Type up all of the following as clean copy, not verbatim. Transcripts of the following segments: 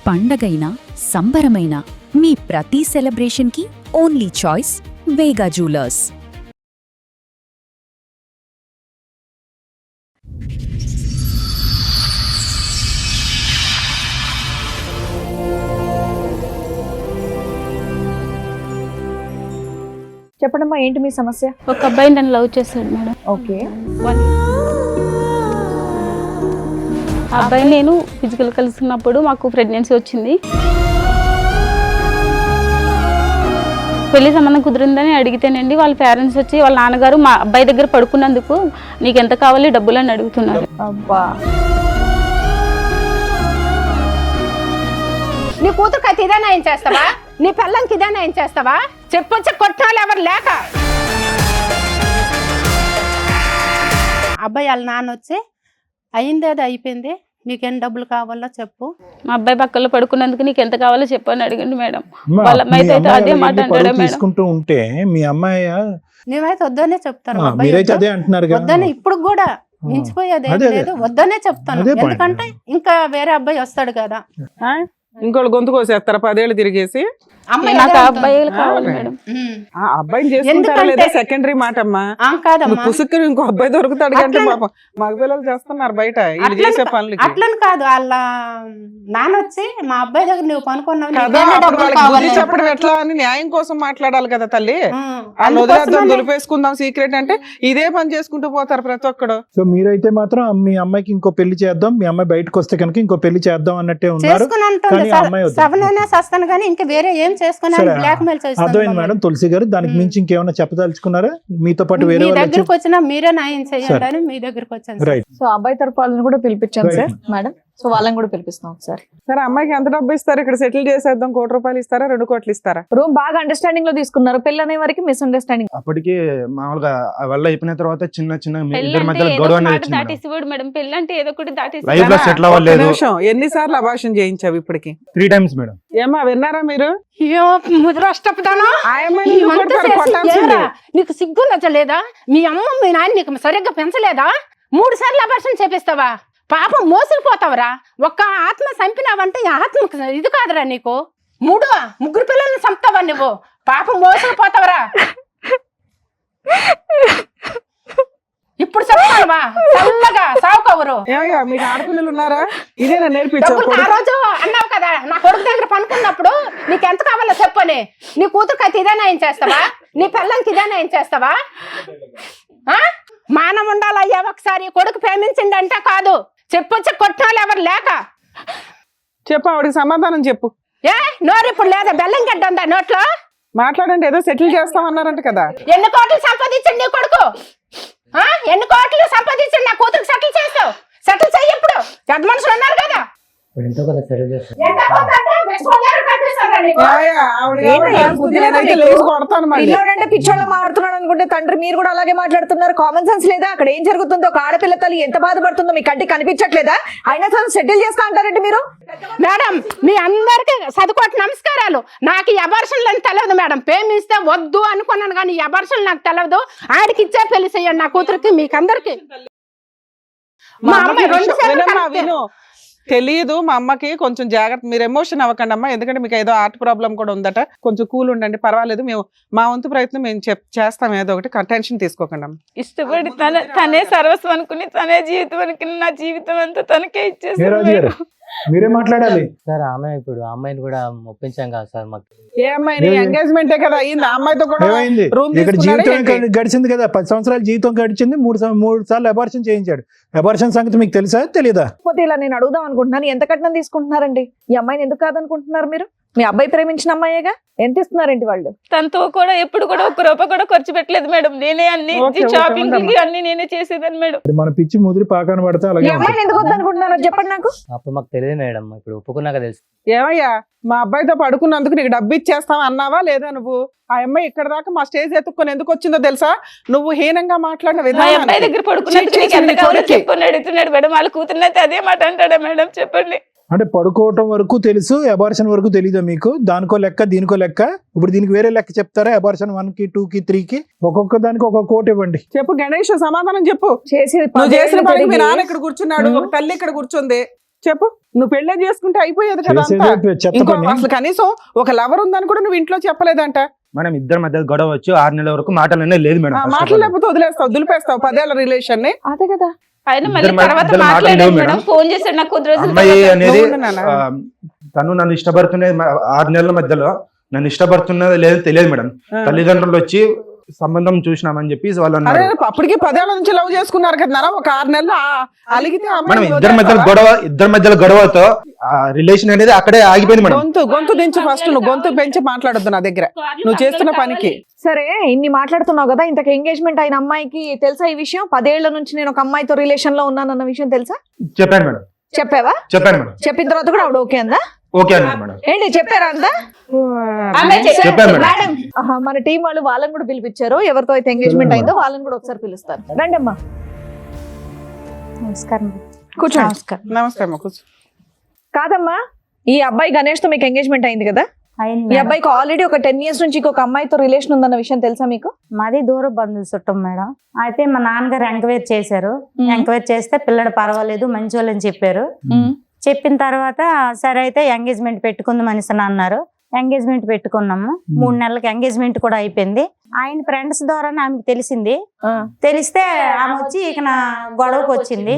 పండగైనా సంబరమైనా మీ ప్రతి సెలబ్రేషన్కి only choice వేగా jewellers. చెప్పడమ్మా, ఏంటి మీ సమస్య? ఒక అబ్బాయి నన్ను లవ్ చేశాడు మేడం. ఓకే. ఆ అబ్బాయి నేను ఫిజికల్ కలుసుకున్నప్పుడు మాకు ప్రెగ్నెన్సీ వచ్చింది. పెళ్లి సంబంధం కుదిరిందని అడిగితేనండి వాళ్ళ పేరెంట్స్ వచ్చి వాళ్ళ నాన్నగారు మా అబ్బాయి దగ్గర పడుకున్నందుకు నీకు ఎంత కావాలి డబ్బులు అని అడుగుతున్నారు. అబ్బా, నీ కూతురుకి అయితే ఇదేనా ఏం చేస్తావా? నీ పిల్లలకి ఇదేనా ఏం చేస్తావా? చెప్పొచ్చి కొట్టాలి ఎవరు లేక. అబ్బాయి వాళ్ళ నాన్న వచ్చి అయిందేదో అయిపోయింది, నీకేం డబ్బులు కావాలో చెప్పు. మా అబ్బాయి పక్కలో పడుకున్నందుకు నీకు ఎంత కావాలో చెప్పు అని అడిగండి మేడం. వాళ్ళ అమ్మాయి అయితే అదే మాట అంటాడు మేడం. ఉంటే మీ అమ్మాయి నేనైతే వద్దనే చెప్తాను, వద్దనే ఇప్పుడు కూడా మించిపోయేది ఏం లేదు, వద్దనే చెప్తాను. ఎందుకంటే ఇంకా వేరే అబ్బాయి వస్తాడు కదా. ఇంకోళ్ళు గొంతు కోసేస్తారా 10 ఏళ్ళు తిరిగేసి? నాకు అబ్బాయిలు కావాలి మేడం. అబ్బాయిని చేసుకుంటారా లేదా సెకండరీ మాట అమ్మా. పుసుక్కుని ఇంకో అబ్బాయి దొరుకుతాడు అంటే పాపం మగ పిల్లలు చేస్తున్నారు బయట చేసే పనులు. అట్లని కాదు, వాళ్ళ నాన్న వచ్చి మా అబ్బాయి దగ్గర నువ్వు పనుకున్నావు చెప్పడం ఎట్లా అని న్యాయం కోసం మాట్లాడాలి కదా తల్లి. వదిలేద్దాం, దులిపేసుకుందాం సీక్రెట్ అంటే ఇదే పని చేసుకుంటూ పోతారు ప్రతి ఒక్కడు. సో మీరైతే మాత్రం మీ అమ్మాయికి ఇంకో పెళ్లి చేద్దాం, మీ అమ్మాయి బయటకు వస్తే కనుక ఇంకో పెళ్లి చేద్దాం అన్నట్టే ఉన్నారు. చేస్తాను కానీ ఇంకా వేరే ఏం చేసుకున్నాను, బ్లాక్ మెయిల్ చేస్తాను. అర్థమైంది మేడం. తులసి గారు, దానికి మించి ఇంకేమైనా చెప్పదలుచుకున్నారా? మీతో పాటు వేరే దగ్గరకు వచ్చినా మీరే న్యాయం చేయండి అని మీ దగ్గరకు వచ్చాను. రైట్. సో అబ్బాయి తరపు వాళ్ళని కూడా పిలిపించాను సార్ మేడం. సో వాళ్ళని కూడా పిలిపిస్తాం ఒకసారి. సరే, అమ్మాయికి ఎంత డబ్బు ఇస్తారు? ఇక్కడ సెటిల్ చేసేద్దాం, 1 కోటి రూపాయలు ఇస్తారా, 2 కోట్లు ఇస్తారా? రూమ్ బాగా అండర్స్టాండింగ్ లో తీసుకున్నారు, పెళ్లి అనే వరకు మిస్అండర్స్టాండింగ్. అప్పటికి మామూలుగా వల్ల అయిపోయిన తర్వాత చిన్న చిన్న ఇద్దరి మధ్యలో గొడవ మేడం. పెళ్లి అంటే ఏదో ఒకటి లైఫ్ లో సెటిల్ అవ్వలేదు. ఎన్నిసార్లు అభాషణ చేయించావు ఇప్పటికి? 3 times మేడం. ఏమా విన్నారా మీరు? నీకు సిగ్గు నచ్చలేదా? మీ అమ్మ మీ నాన్న నీకు సరిగ్గా పెంచలేదా? 3 సార్లు అభాషణ చేపిస్తావా? పాపం మోసుకుపోతావరా? ఒక్క ఆత్మ చంపినావంటే ఆత్మ ఇది కాదురా నీకు. 3 పిల్లల్ని చంపుతావా నువ్వు? పాపం మోసుకుపోతావరా? ఇప్పుడు చెప్తావా? చల్లగా సావుకవరు. మీకు ఆడపిల్లలు ఉన్నారా? ఇదేనా నేర్పించావు? ఆ రోజు అన్నావు కదా, నా కొడుకు దగ్గర పనుకున్నప్పుడు నీకు ఎంత కావాలో చెప్పని. నీ కూతురుకి అయితే ఇదేనా ఏం చేస్తావా? నీ పిల్లలకి ఇదేనా ఏం చేస్తావా? మానం ఉండాలయ్యా. ఒకసారి కొడుకు ప్రేమించిందంటే కాదు, చెప్పొచ్చి కొట్టాలి ఎవరు లేక. చెప్పు, ఆవిడకి సమాధానం చెప్పు. నోరు ఇప్పుడు లేదా? బెల్లం గడ్డ ఉందా నోట్లో? మాట్లాడండి. ఏదో సెటిల్ చేస్తామన్నారంట కదా. ఎన్ని కోట్లు సంపాదించండి నీ కొడుకు? ఎన్ని కోట్లు సంపాదించండి నా కూతురికి సెటిల్ చేస్తావు? సెటిల్ చెయ్యి. ఇప్పుడు పెద్ద మనుషులు ఉన్నారు కదా. పిచ్చోళ్ళ మాట్లాడుతున్నాడు అనుకుంటే తండ్రి మీరు కూడా అలాగే మాట్లాడుతున్నారు. కామన్ సెన్స్ లేదా? అక్కడ ఏం జరుగుతుందో, ఒక ఆడపిల్ల తల్లి ఎంత బాధపడుతుందో మీ కంటికి కనిపించట్లేదా? అయినా సరే సెటిల్ చేస్తా అంటారండి మీరు. మేడం, మీ అందరికి చదువుకోటి నమస్కారాలు. నాకు ఈ అబార్షన్లు అని తెలియదు మేడం. ప్రేమిస్తే వద్దు అనుకున్నాను కానీ ఈ అబార్షన్లు నాకు తెలియదు. ఆడికి ఇచ్చే పెళ్లి చెయ్యండి నా కూతురికి. మీకు అందరికి మా అమ్మాయి 2 సార్లు తెలియదు. మా అమ్మకి కొంచెం జాగ్రత్త, మీరు ఎమోషన్ అవ్వకండి అమ్మా. ఎందుకంటే మీకు ఏదో హార్ట్ ప్రాబ్లం కూడా ఉందట. కొంచెం కూల్ ఉండండి, పర్వాలేదు. మేము మా వంతు ప్రయత్నం మేము చేస్తాం. ఏదో ఒకటి టెన్షన్ తీసుకోకండి అమ్మ. ఇష్టపడి తనే సర్వస్వం అనుకుని, తనే జీవితం అనుకుని, నా జీవితం అంతా తనకే ఇచ్చేసారు. మీరే మాట్లాడాలి సార్. ఆమె ఇప్పుడు అమ్మాయిని కూడా ఒప్పించాం కదా సార్. మాకు ఏ అమ్మాయిని? ఎంగేజ్మెంట్ కదా అయింది. ఆ అమ్మాయితో కూడా ఇక్కడ జీవితం గడిచింది కదా, 10 సంవత్సరాల జీవితం గడిచింది. 3 సార్లు అబార్షన్ చేయించాడు. అబార్షన్ సంగతి మీకు తెలుసా తెలీదా? ఇలా నేను అడుగుదాం అనుకుంటున్నాను, ఎంత కట్నం తీసుకుంటున్నారండి? ఈ అమ్మాయిని ఎందుకు కాదనుకుంటున్నారు మీరు? మీ అబ్బాయి ప్రేమించిన అమ్మాయేగా. ఎంత ఇస్తున్నారేంటి వాళ్ళు? తనతో కూడా ఎప్పుడు కూడా 1 రూపాయి కూడా ఖర్చు పెట్టలేదు మేడం. నేనే అన్ని షాపింగ్ అన్ని నేనే చేసేదాన్ని మేడం. మన పిచ్చి ముదిరి పాకాన పడితే అలాగే. అమ్మాయిని ఎందుకు వద్దనుకుంటున్నారో చెప్పండి నాకు. అప్పుడు మాకు తెలియదు మేడం, ఇప్పుడు ఒప్పుకున్నాక తెలుసు. ఏమయ్యా, మా అబ్బాయితో పడుకున్నందుకు నీకు డబ్బు ఇచ్చేస్తావు అన్నావా లేదా? నువ్వు ఆ అమ్మాయి ఇక్కడ దాకా మా స్టేజ్ ఎత్తుకొని ఎందుకు వచ్చిందో తెలుసా? నువ్వు హీనంగా మాట్లాడిన విధానం. అబ్బాయి దగ్గర పడుకున్నట్టు అడుగుతున్నాడు మేడం. వాళ్ళ కూతురునైతే అదే మాట అంటాడా మేడం? చెప్పండి. అంటే పడుకోవటం వరకు తెలుసు, అబార్షన్ వరకు తెలీదా మీకు? దానికో లెక్క, దీనికో లెక్క. ఇప్పుడు దీనికి వేరే లెక్క చెప్తారా? అబార్షన్ 1కి 2కి 3కి ఒక్కొక్క దానికి ఒక కోట్ ఇవ్వండి. చెప్పు గణేష్, సమాధానం చెప్పు. చేసిన పనికి మీ నాన్న ఇక్కడ కూర్చున్నాడు, ఒక తల్లి ఇక్కడ కూర్చుంది. చెప్పు, నువ్వు పెళ్ళే చేసుకుంటే అయిపోయేది కదా అంతా. చేసేదే చెత్త ఇంకో పని. అసలు కనీసం ఒక లవర్ ఉందని కూడా నువ్వు ఇంట్లో చెప్పలేదంట. మేడం ఇద్దరి మధ్య గొడవ వచ్చి 6 నెలల వరకు మాటలనే లేదు మేడం. first of all. మాట్లాడలేకపోతే వదిలేస్తావు, దులిపేస్తావు 10 ఏళ్ల రిలేషన్ ని. అదే కదా. ఆయన మళ్ళీ ఇద్దరు తర్వాత మధ్యలో మాటలు మాట్లాడాడు లేవు మేడం, మేడం. ఫోన్ చేశాడు నాకు కొద్ది రోజుల అమ్మాయి తర్వాత. అనేది నువ్వు నాన్న. తను నన్ను ఇష్టపడుతున్నది 6 నెలల మధ్యలో నన్ను ఇష్టపడుతున్నది లేదు తెలియదు మేడం. తల్లిదండ్రులు వచ్చి సంబంధం చూసినామని చెప్పి వాళ్ళు అరే అన్నారు. అప్పటికి 10 ఏళ్ల నుంచి లవ్ చేసుకున్నారు కదా నాన్న, ఒక 6 నెలలు అలిగితే మనం అమ్మాయిని ఇద్దరి మధ్యలో గొడవతో రిలేషన్ అనేది అక్కడే ఆగిపోయింది మేడం. గొంతు దించు ఫస్ట్, నువ్వు గొంతు పెంచి మాట్లాడొద్దు నా దగ్గర నువ్వు చేస్తున్న పనికి. సరే ఇన్ని మాట్లాడుతున్నావు కదా, ఇంతకు ఎంగేజ్మెంట్ అయిన అమ్మాయికి తెలుసా ఈ విషయం? 10 ఏళ్ల నుంచి నేను ఒక అమ్మాయితో రిలేషన్ లో ఉన్నానన్న విషయం తెలుసా? చెప్పాను మేడం. చెప్పావా? చెప్పాను మేడం. చెప్పిన తర్వాత కూడా ఆవిడ ఓకే అందా? ఓకే అన్నారు మేడం. ఏంటి చెప్పారా అందా? చెప్పాను మేడం. మేడం మన టీం వాళ్ళు వాళ్ళని కూడా పిలిపించారు. ఎవరితో అయితే ఎంగేజ్మెంట్ అయిందో వాళ్ళని కూడా ఒకసారి పిలుస్తారు. రండి అమ్మా, నమస్కారం. కూర్చోండి. నమస్కారం. నమస్తే అమ్మ, కూర్చో. కాదమ్మా, ఈ అబ్బాయి గణేష్ తో మీకు ఎంగేజ్మెంట్ అయింది కదా? అయింది ఈ మేడం. అబ్బాయికి ఆల్రెడీ ఒక 10 years నుంచి ఇంకొక అమ్మాయితో రిలేషన్ ఉందన్న విషయం తెలుసా మీకు? మాది దూర బంధువులు చుట్టం మేడం. అయితే మా నాన్నగారు ఎంక్వైరీ చేశారు. ఎంక్వైరీ చేస్తే పిల్లడు పర్వాలేదు మంచి వాళ్ళని చెప్పారు. చెప్పిన తర్వాత సరే అయితే ఎంగేజ్మెంట్ పెట్టుకుందాం అనేసి అన్నారు. ఎంగేజ్మెంట్ పెట్టుకున్నాము. 3 నెలలకి ఎంగేజ్మెంట్ కూడా అయిపోయింది. ఆయన ఫ్రెండ్స్ ద్వారా ఆమెకు తెలిసింది. తెలిస్తే ఆమె వచ్చి ఇక నా గొడవకు వచ్చింది.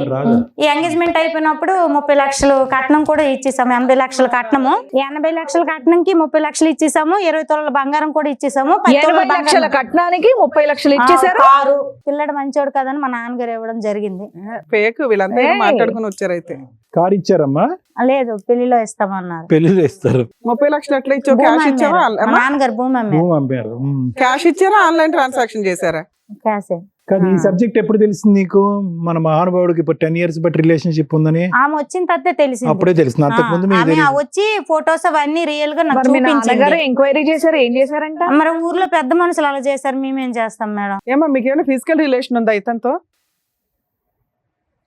ఈ ఎంగేజ్మెంట్ అయిపోయినప్పుడు 30 లక్షలు కట్నం కూడా ఇచ్చేసాము. 80 లక్షల కట్నము, 80 లక్షల కట్నంకి 30 లక్షలు ఇచ్చేసాము. 20 తులాల బంగారం కూడా ఇచ్చేసాము. 10 తులాల 20 లక్షల కట్నానికి 30 లక్షలు ఇచ్చేసారు. కారు పిల్లడు మంచోడు కదని మా నాన్నగారు ఇవ్వడం జరిగింది. ఫేక్ వీళ్ళంతా ఏదో మాట్లాడుకుని వచ్చారు. అయితే కారు ఇచ్చారమ్మా? లేదు పెళ్లిలో ఇస్తామన్నారు. పెళ్లిలో ఇస్తారు. 30 లక్షలు ఎట్లా ఇచ్చావు? భూమి క్యాష్ ఇచ్చావా? అమ్మారు. మా నాన్నగారు భూమి అమ్మారు. భూమి అమ్మారు. క్యాష్ ఇచ్చారా, ఆన్లైన్ ట్రాన్సాక్షన్ చేశారా? క్యాషే. కానీ ఈ సబ్జెక్ట్ ఎప్పుడు తెలిసింది నీకు? మన మహానుభావుడికి ఇప్పుడు 10 years బట్టి రిలేషన్షిప్ ఉందని ఆమె వచ్చిన తర్వాత తెలిసింది. అప్పుడే తెలిసింది. అంతకు ముందు మీకు ఆమె తెలియదు. వచ్చి ఫొటోస్ అవన్నీ రియల్ గా నాకు మరి మీ నాన్నగారు చూపించింది. ఎంక్వైరీ చేశారు, ఏం చేశారంట? మరి ఊర్లో పెద్ద మనుషులు అలా చేశారు, మేమేం చేస్తాం మేడం? ఏమో మీకు ఏమైనా ఫిజికల్ రిలేషన్ ఉందా ఇతనితో?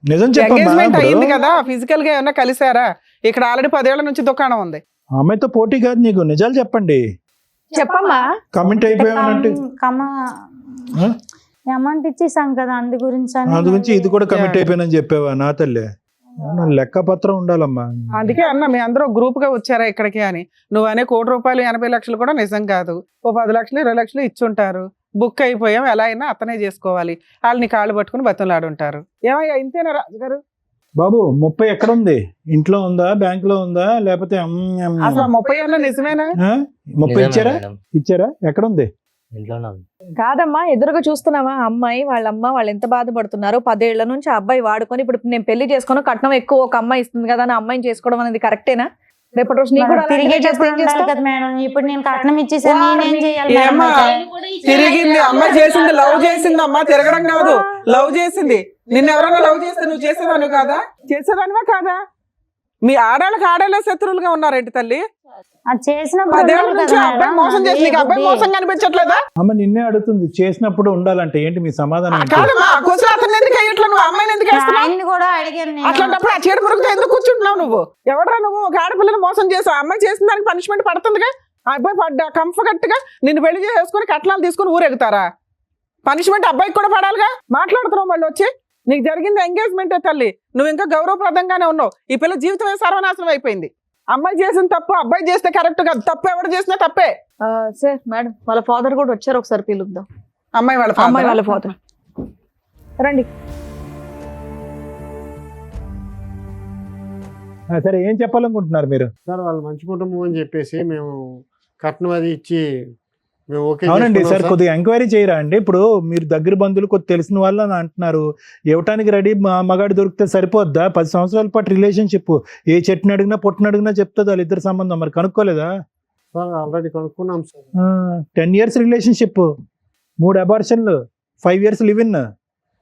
నిజం చెప్పమ్మా. ఎంగేజ్మెంట్ అయింది ఇప్పుడు కదా, ఫిజికల్ గా ఏమైనా కలిసారా? ఇక్కడ ఆల్రెడీ 10 ఏళ్ల నుంచి దుకాణం ఉంది. అమ్మాయితో పోటీ కాదు నీకు, నిజాలు చెప్పండి. చెప్పమ్మా. కమెంట్ అయిపోయామంటే అమౌంట్ ఇచ్చేసాం కదా అందు గురించి అని. అందు గురించి ఇది కూడా కమిట్ అయిపోయినని చెప్పావా? నా తల్లి లెక్కపత్రం ఉండాలమ్మా. అందుకే అన్న మీ అందరూ గ్రూప్ గా వచ్చారా ఇక్కడికి అని. నువ్వు అనే 1 కోటి రూపాయలు 80 లక్షలు కూడా నిజం కాదు. ఓ 10 లక్షలు 20 లక్షలు ఇచ్చుంటారు. బుక్ అయిపోయాం, ఎలా అయినా అతనే చేసుకోవాలి. వాళ్ళని కాళ్ళు పట్టుకుని బతులాడుంటారు. ఏమయ్యా ఇంతేనా రాజుగారు? బాబు 30 ఎక్కడ ఉంది? ఇంట్లో ఉందా, బ్యాంక్ లో ఉందా, లేకపోతే అసలు 30 అన్న నిజమేనా? 30 నిజమే ఇచ్చారా? మేడం. ఇచ్చారా? ఎక్కడ ఉంది? ఇంట్లోనే ఉంది. కాదమ్మా, ఎదురుగా చూస్తున్నావా అమ్మాయి వాళ్ళ అమ్మ వాళ్ళు ఎంత బాధపడుతున్నారు? 10 ఏళ్ల నుంచి ఆ అబ్బాయి వాడుకొని ఇప్పుడు నేను పెళ్లి చేసుకుని కట్నం ఎక్కువ ఒక అమ్మాయి ఇస్తుంది కదా అని అమ్మాయిని చేసుకోవడం అనేది కరెక్టేనా? రేపటి రోజు నీకు కూడా అలాంటిదే చేస్తే ఏం చేస్తావు? కదా మేడం. ఇప్పుడు నేను కట్నం ఇచ్చేసాను, నేనేం చేయాలి మేడం? ఏమ్మా తిరిగింది అమ్మాయి చేసింది, లవ్ చేసింది అమ్మా, తిరగడం కాదు లవ్ చేసింది. నిన్ను ఎవరైనా లవ్ చేస్తే నువ్వు చేసేదాను కాదా? చేసేదానివా కాదా? మీ ఆడాళ్ళకి ఆడాళ్ళే శత్రువులుగా ఉన్నారేంటి తల్లి? అది చేసినప్పుడు 10 ఏళ్ల ఉండాలి నుంచి కదా ఆ అబ్బాయి మేడం. మోసం చేసి నీకు అబ్బాయి అది మోసం కనిపించట్లేదా? అమ్మ నిన్నే అడుగుతుంది, చేసినప్పుడు ఉండాలంటే ఏంటి మీ సమాధానం ఏంటి? కాదమ్మా కొంచెం అతను ఎందుకు అయ్యట్లా, నువ్వు అమ్మాయిని ఎందుకు వేస్తున్నావు? ఆయన్ని కూడా అడిగాను నేను. అట్లాంటప్పుడు ఆ చీడ పురుగుతో ఎందుకు కూర్చుంటున్నావు నువ్వు? ఎవడరా నువ్వు? ఒక ఆడపిల్లని మోసం చేసావు, అమ్మాయి చేసిన దానికి పనిష్మెంట్ పడుతుందిగా. ఆ అబ్బాయి పడ్డా కంఫర్ట్ గా నిన్ను పెళ్లి చేసుకుని కట్నాలు తీసుకుని ఊరెగుతారా? పనిష్మెంట్ అబ్బాయికి కూడా పడాలిగా. మాట్లాడుతున్నావు మళ్ళీ వచ్చి. నీకు జరిగింది ఎంగేజ్మెంటే తల్లి, నువ్వు ఇంకా గౌరవప్రదంగానే ఉన్నావు. ఈ పిల్ల జీవితమే సర్వనాశనం అయిపోయింది. అమ్మాయి చేసిన తప్పు అబ్బాయి చేస్తే కరెక్ట్ కాదు, తప్పు ఎవరు చేసినా తప్పే. సార్ మేడం వాళ్ళ ఫాదర్ కూడా వచ్చారు, ఒకసారి పిలుద్దాం. అమ్మాయి వాళ్ళ అమ్మాయి వాళ్ళ father. ఫాదర్ రండి. సరే ఏం చెప్పాలనుకుంటున్నారు మీరు? సార్ వాళ్ళు మంచి కుటుంబం అని చెప్పేసి మేము కట్నం అది ఇచ్చి మేము ఓకే అవునండి చేసుకున్నాం సార్, కొద్దిగా ఎంక్వైరీ చేయరా అండి. ఇప్పుడు మీరు దగ్గర బంధువులు కొద్ది తెలిసిన వాళ్ళు అని అంటున్నారు. ఇవ్వటానికి రెడీ మగాడు దొరికితే సరిపోద్దా? 10 సంవత్సరాల పాటు రిలేషన్షిప్, ఏ చెట్టుని అడిగినా పొట్టుని అడిగినా చెప్తుంది వాళ్ళిద్దరు సంబంధం. మరి కనుక్కోలేదా? సార్ ఆల్రెడీ కనుక్కున్నాం సార్. 10 years రిలేషన్షిప్, 3 అబార్షన్లు, 5 years live in,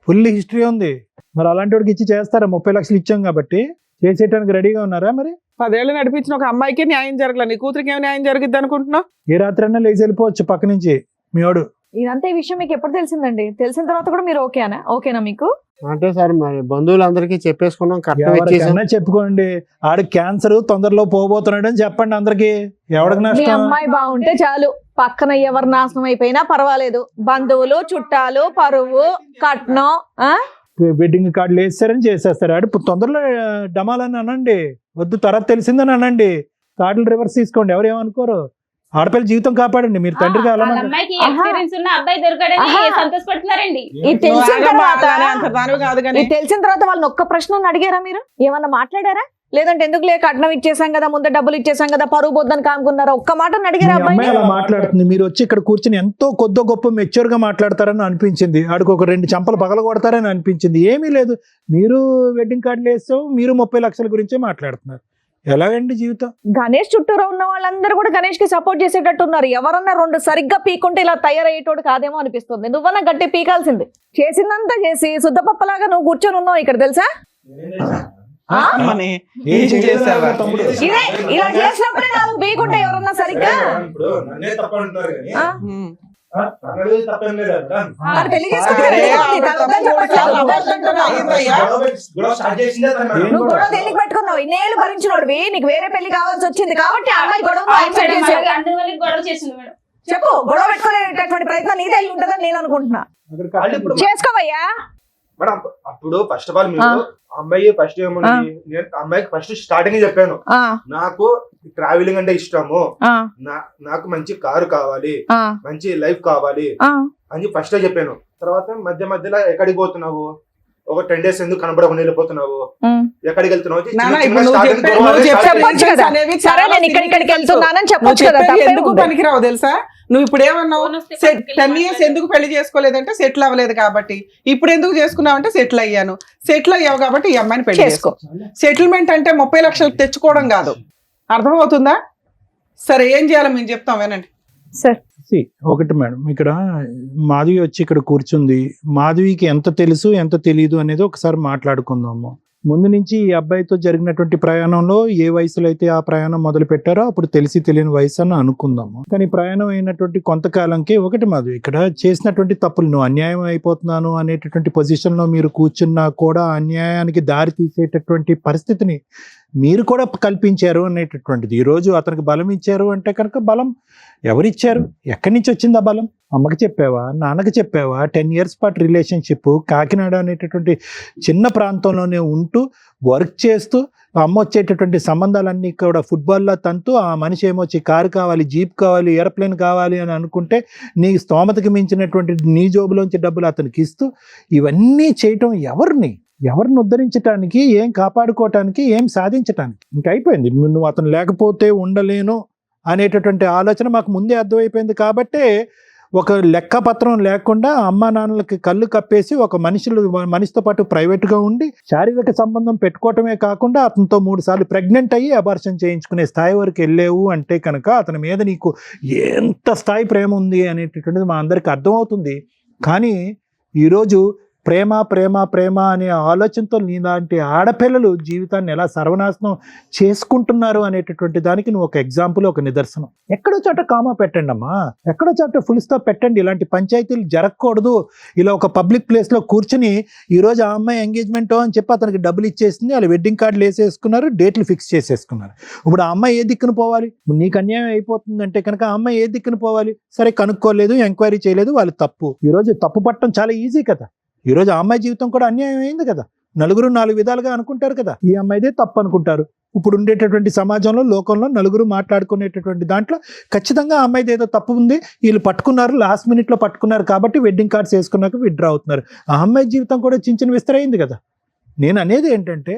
full history ఉంది. మరి అలాంటి వాడికి ఇచ్చి చేస్తారా? 30 లక్షలు ఇచ్చాం కాబట్టి చేసేయడానికి రెడీగా ఉన్నారా? మరి 10 ఏళ్ళు నడిపించిన ఒక అమ్మాయికి న్యాయం జరగలే, నీ కూతురికి ఏమి న్యాయం జరిగిద్ది అనుకుంటున్నావు? ఏ రాత్రి అయినా లేచి వెళ్ళిపోవచ్చు పక్క నుంచి మీ వాడు. ఇదంతా ఈ విషయం మీకు ఎప్పుడు తెలిసిందండి? తెలిసిన తర్వాత కూడా మీరు ఓకేనా మీకు? అంటే సార్ మరి బంధువులందరికీ చెప్పేసుకున్నాం, కట్నం ఇచ్చేసాం. ఎవరికైనా చెప్పుకోండి, ఆడు క్యాన్సర్ తొందరలో పోబోతున్నాడు అని చెప్పండి అందరికి. ఎవరికి మీ నష్టం? అమ్మాయి బాగుంటే చాలు, పక్కన ఎవరు నాశనం అయిపోయినా పర్వాలేదు. బంధువులు, చుట్టాలు, పరువు, కట్నం. వెడ్డింగ్ కార్డులు వేస్తారని చేసేస్తారు. ఆడు తొందరలో డమాలని అనండి, వద్దు తర్వాత తెలిసిందని అనండి, కార్డులు రివర్స్ తీసుకోండి, ఎవరేమనుకోరు. ఆడపిల్ల జీవితం కాపాడండి, మీరు తండ్రిగా అలా అమ్మాయికి ఎక్స్పీరియన్స్ ఉన్న అబ్బాయి దొరకడని సంతోషపడుతున్నారండి. ఇది తెలిసిన తర్వాత అంత దానివి కాదు కానీ ఇది తెలిసిన తర్వాత వాళ్ళని ఒక్క ప్రశ్న అడిగారా మీరు? ఏమన్నా మాట్లాడారా? లేదంటే ఎందుకు లేక కట్నం ఇచ్చేసాం కదా, ముందే డబ్బులు ఇచ్చేసాం కదా, పరువు పోద్దని కానుకున్నారా? ఒక్క మాట అడిగారా మీ అమ్మాయి అబ్బాయి? అలా మాట్లాడుతుంది, మీరు వచ్చి ఇక్కడ కూర్చుని ఎంతో కొద్ది గొప్ప మెచ్యూర్ గా మాట్లాడతారని అనిపించింది. ఆడికి ఒక 2 చంపలు పగల కొడతారని అనిపించింది. ఏమీ లేదు, మీరు వెడ్డింగ్ కార్డులు వేస్తాం, మీరు 30 లక్షల గురించే మాట్లాడుతున్నారు. ఎలాగండి జీవితం? గణేష్ చుట్టూరా ఉన్న వాళ్ళందరూ కూడా గణేష్ కి సపోర్ట్ చేసేటట్టు ఉన్నారు. ఎవరన్నా 2 సరిగ్గా పీకుంటే ఇలా తయారయ్యేటోడు కాదేమో అనిపిస్తుంది. నువ్వన్నా గట్టి పీకాల్సింది. చేసిందంతా చేసి శుద్ధపప్పలాగా నువ్వు కూర్చొని ఉన్నావు ఇక్కడ, తెలుసా? ఏం చేసావా తమ్ముడు? ఇదే ఇలా చేసినప్పుడే నాకు పీకుంటే ఎవరన్నా సరిగ్గా ఆ? మరి పెళ్లి చేసుకుంటే నువ్వు గొడవ దేనికి పెట్టుకున్నావు? ఇన్నేళ్ళు భరించినోడివి, నీకు వేరే పెళ్లి కావాల్సి వచ్చింది కాబట్టి ఆ అమ్మాయి గొడవ గొడవ చేసింది మేడం. చెప్పు. గొడవ పెట్టుకునేటటువంటి ప్రయత్నం నీదే అయి ఉంటుందని నేను అనుకుంటున్నా. చేసుకోవయ్యా. మేడం అప్పుడు ఫస్ట్ ఆఫ్ ఆల్ మీరు అమ్మాయి ఫస్ట్ ఏముంది, నేను అమ్మాయికి ఫస్ట్ స్టార్టింగ్ చెప్పాను, నాకు ట్రావెలింగ్ అంటే ఇష్టము, నాకు మంచి కారు కావాలి, మంచి లైఫ్ కావాలి అని ఫస్ట్ చెప్పాను. తర్వాత మధ్య మధ్యలో ఎక్కడికి పోతున్నావు, ఒక 10 days ఎందుకు కనబడకుండా వెళ్ళిపోతున్నావు, ఎక్కడికి వెళ్తున్నావు, సరే నేను ఇక్కడికి వెళ్తున్నానని చెప్పొచ్చు కదా. ఎందుకు పనికిరావు తెలుసా? నువ్వు ఇప్పుడు ఏమన్నావు, 10 years ఎందుకు పెళ్లి చేసుకోలేదంటే సెటిల్ అవ్వలేదు కాబట్టి. ఇప్పుడు ఎందుకు చేసుకున్నావు అంటే సెటిల్ అయ్యాను. సెటిల్ అయ్యావు కాబట్టి ఈ అమ్మాయిని పెళ్లి చేసుకో. సెటిల్మెంట్ అంటే 30 లక్షలు తెచ్చుకోవడం కాదు, అర్థమవుతుందా? సరే ఏం చేయాలో మేము చెప్తాం, వినండి సార్. ఒకటి మేడం, ఇక్కడ మాధవి వచ్చి ఇక్కడ కూర్చుంది. మాధవికి ఎంత తెలుసు ఎంత తెలియదు అనేది ఒకసారి మాట్లాడుకుందాము. ముందు నుంచి ఈ అబ్బాయితో జరిగినటువంటి ప్రయాణంలో ఏ వయసులో అయితే ఆ ప్రయాణం మొదలు పెట్టారో అప్పుడు తెలిసి తెలియని వయసు అని అనుకుందాము. కానీ ప్రయాణం అయినటువంటి కొంతకాలంకి ఒకటి మాధవి ఇక్కడ చేసినటువంటి తప్పులు, నువ్వు అన్యాయం అయిపోతున్నాను అనేటటువంటి పొజిషన్లో మీరు కూర్చున్నా కూడా అన్యాయానికి దారి తీసేటటువంటి పరిస్థితిని మీరు కూడా కల్పించారు అనేటటువంటిది. ఈరోజు అతనికి బలం ఇచ్చారు అంటే కనుక బలం ఎవరిచ్చారు, ఎక్కడి నుంచి వచ్చింది ఆ బలం? అమ్మకి చెప్పావా, నాన్నకి చెప్పావా? 10 years పాటు రిలేషన్షిప్, కాకినాడ అనేటటువంటి చిన్న ప్రాంతంలోనే ఉంటూ వర్క్ చేస్తూ అమ్మ వచ్చేటటువంటి సంబంధాలన్నీ కూడా ఫుట్బాల్లో తంతూ ఆ మనిషి ఏమొచ్చి కారు కావాలి, జీప్ కావాలి, ఏరోప్లేన్ కావాలి అని అనుకుంటే నీ స్తోమతకి మించినటువంటి నీ జోబులోంచి డబ్బులు అతనికి ఇస్తూ ఇవన్నీ చేయటం ఎవరిని ఉద్ధరించడానికి, ఏం కాపాడుకోవటానికి, ఏం సాధించటానికి? ఇంకా అయిపోయింది. నువ్వు అతను లేకపోతే ఉండలేను అనేటటువంటి ఆలోచన మాకు ముందే అర్థమైపోయింది. కాబట్టే ఒక లెక్కపత్రం లేకుండా అమ్మా నాన్నలకి కళ్ళు కప్పేసి ఒక మనిషితో పాటు ప్రైవేట్గా ఉండి శారీరక సంబంధం పెట్టుకోవటమే కాకుండా అతనితో 3 సార్లు ప్రెగ్నెంట్ అయ్యి అబార్షన్ చేయించుకునే స్థాయి వరకు వెళ్ళేవు అంటే కనుక అతని మీద నీకు ఎంత స్థాయి ప్రేమ ఉంది అనేటటువంటిది మా అందరికి అర్థమవుతుంది. కానీ ఈరోజు ప్రేమ ప్రేమ ప్రేమ అనే ఆలోచనతో నీలాంటి ఆడపిల్లలు జీవితాన్ని ఎలా సర్వనాశనం చేసుకుంటున్నారు అనేటటువంటి దానికి నువ్వు ఒక ఎగ్జాంపుల్, ఒక నిదర్శనం. ఎక్కడో చోట కామా పెట్టండి అమ్మా, ఎక్కడో చోట ఫుల్ స్టాప్ పెట్టండి. ఇలాంటి పంచాయతీలు జరగకూడదు. ఇలా ఒక పబ్లిక్ ప్లేస్లో కూర్చుని ఈరోజు ఆ అమ్మాయి ఎంగేజ్మెంట్ అని చెప్పి అతనికి డబ్బులు ఇచ్చేసింది, వాళ్ళు వెడ్డింగ్ కార్డులు వేసేసుకున్నారు, డేట్లు ఫిక్స్ చేసేసుకున్నారు. ఇప్పుడు ఆ అమ్మాయి ఏ దిక్కున పోవాలి? నీకు అన్యాయం అయిపోతుందంటే కనుక ఆ అమ్మాయి ఏ దిక్కున పోవాలి? సరే కనుక్కోలేదు, ఎంక్వైరీ చేయలేదు, వాళ్ళు తప్పు. ఈరోజు తప్పు పట్టడం చాలా ఈజీ కదా. ఈరోజు ఆ అమ్మాయి జీవితం కూడా అన్యాయం అయింది కదా. నలుగురు 4 విధాలుగా అనుకుంటారు కదా, ఈ అమ్మాయిదే తప్పు అనుకుంటారు. ఇప్పుడు ఉండేటటువంటి సమాజంలో, లోకంలో నలుగురు మాట్లాడుకునేటటువంటి దాంట్లో ఖచ్చితంగా ఆ అమ్మాయిది ఏదో తప్పు ఉంది, వీళ్ళు పట్టుకున్నారు, లాస్ట్ మినిట్లో పట్టుకున్నారు కాబట్టి వెడ్డింగ్ కార్డ్స్ వేసుకున్నాక విత్డ్రా అవుతున్నారు. ఆ అమ్మాయి జీవితం కూడా చించిన విస్తరైంది కదా. నేను అనేది ఏంటంటే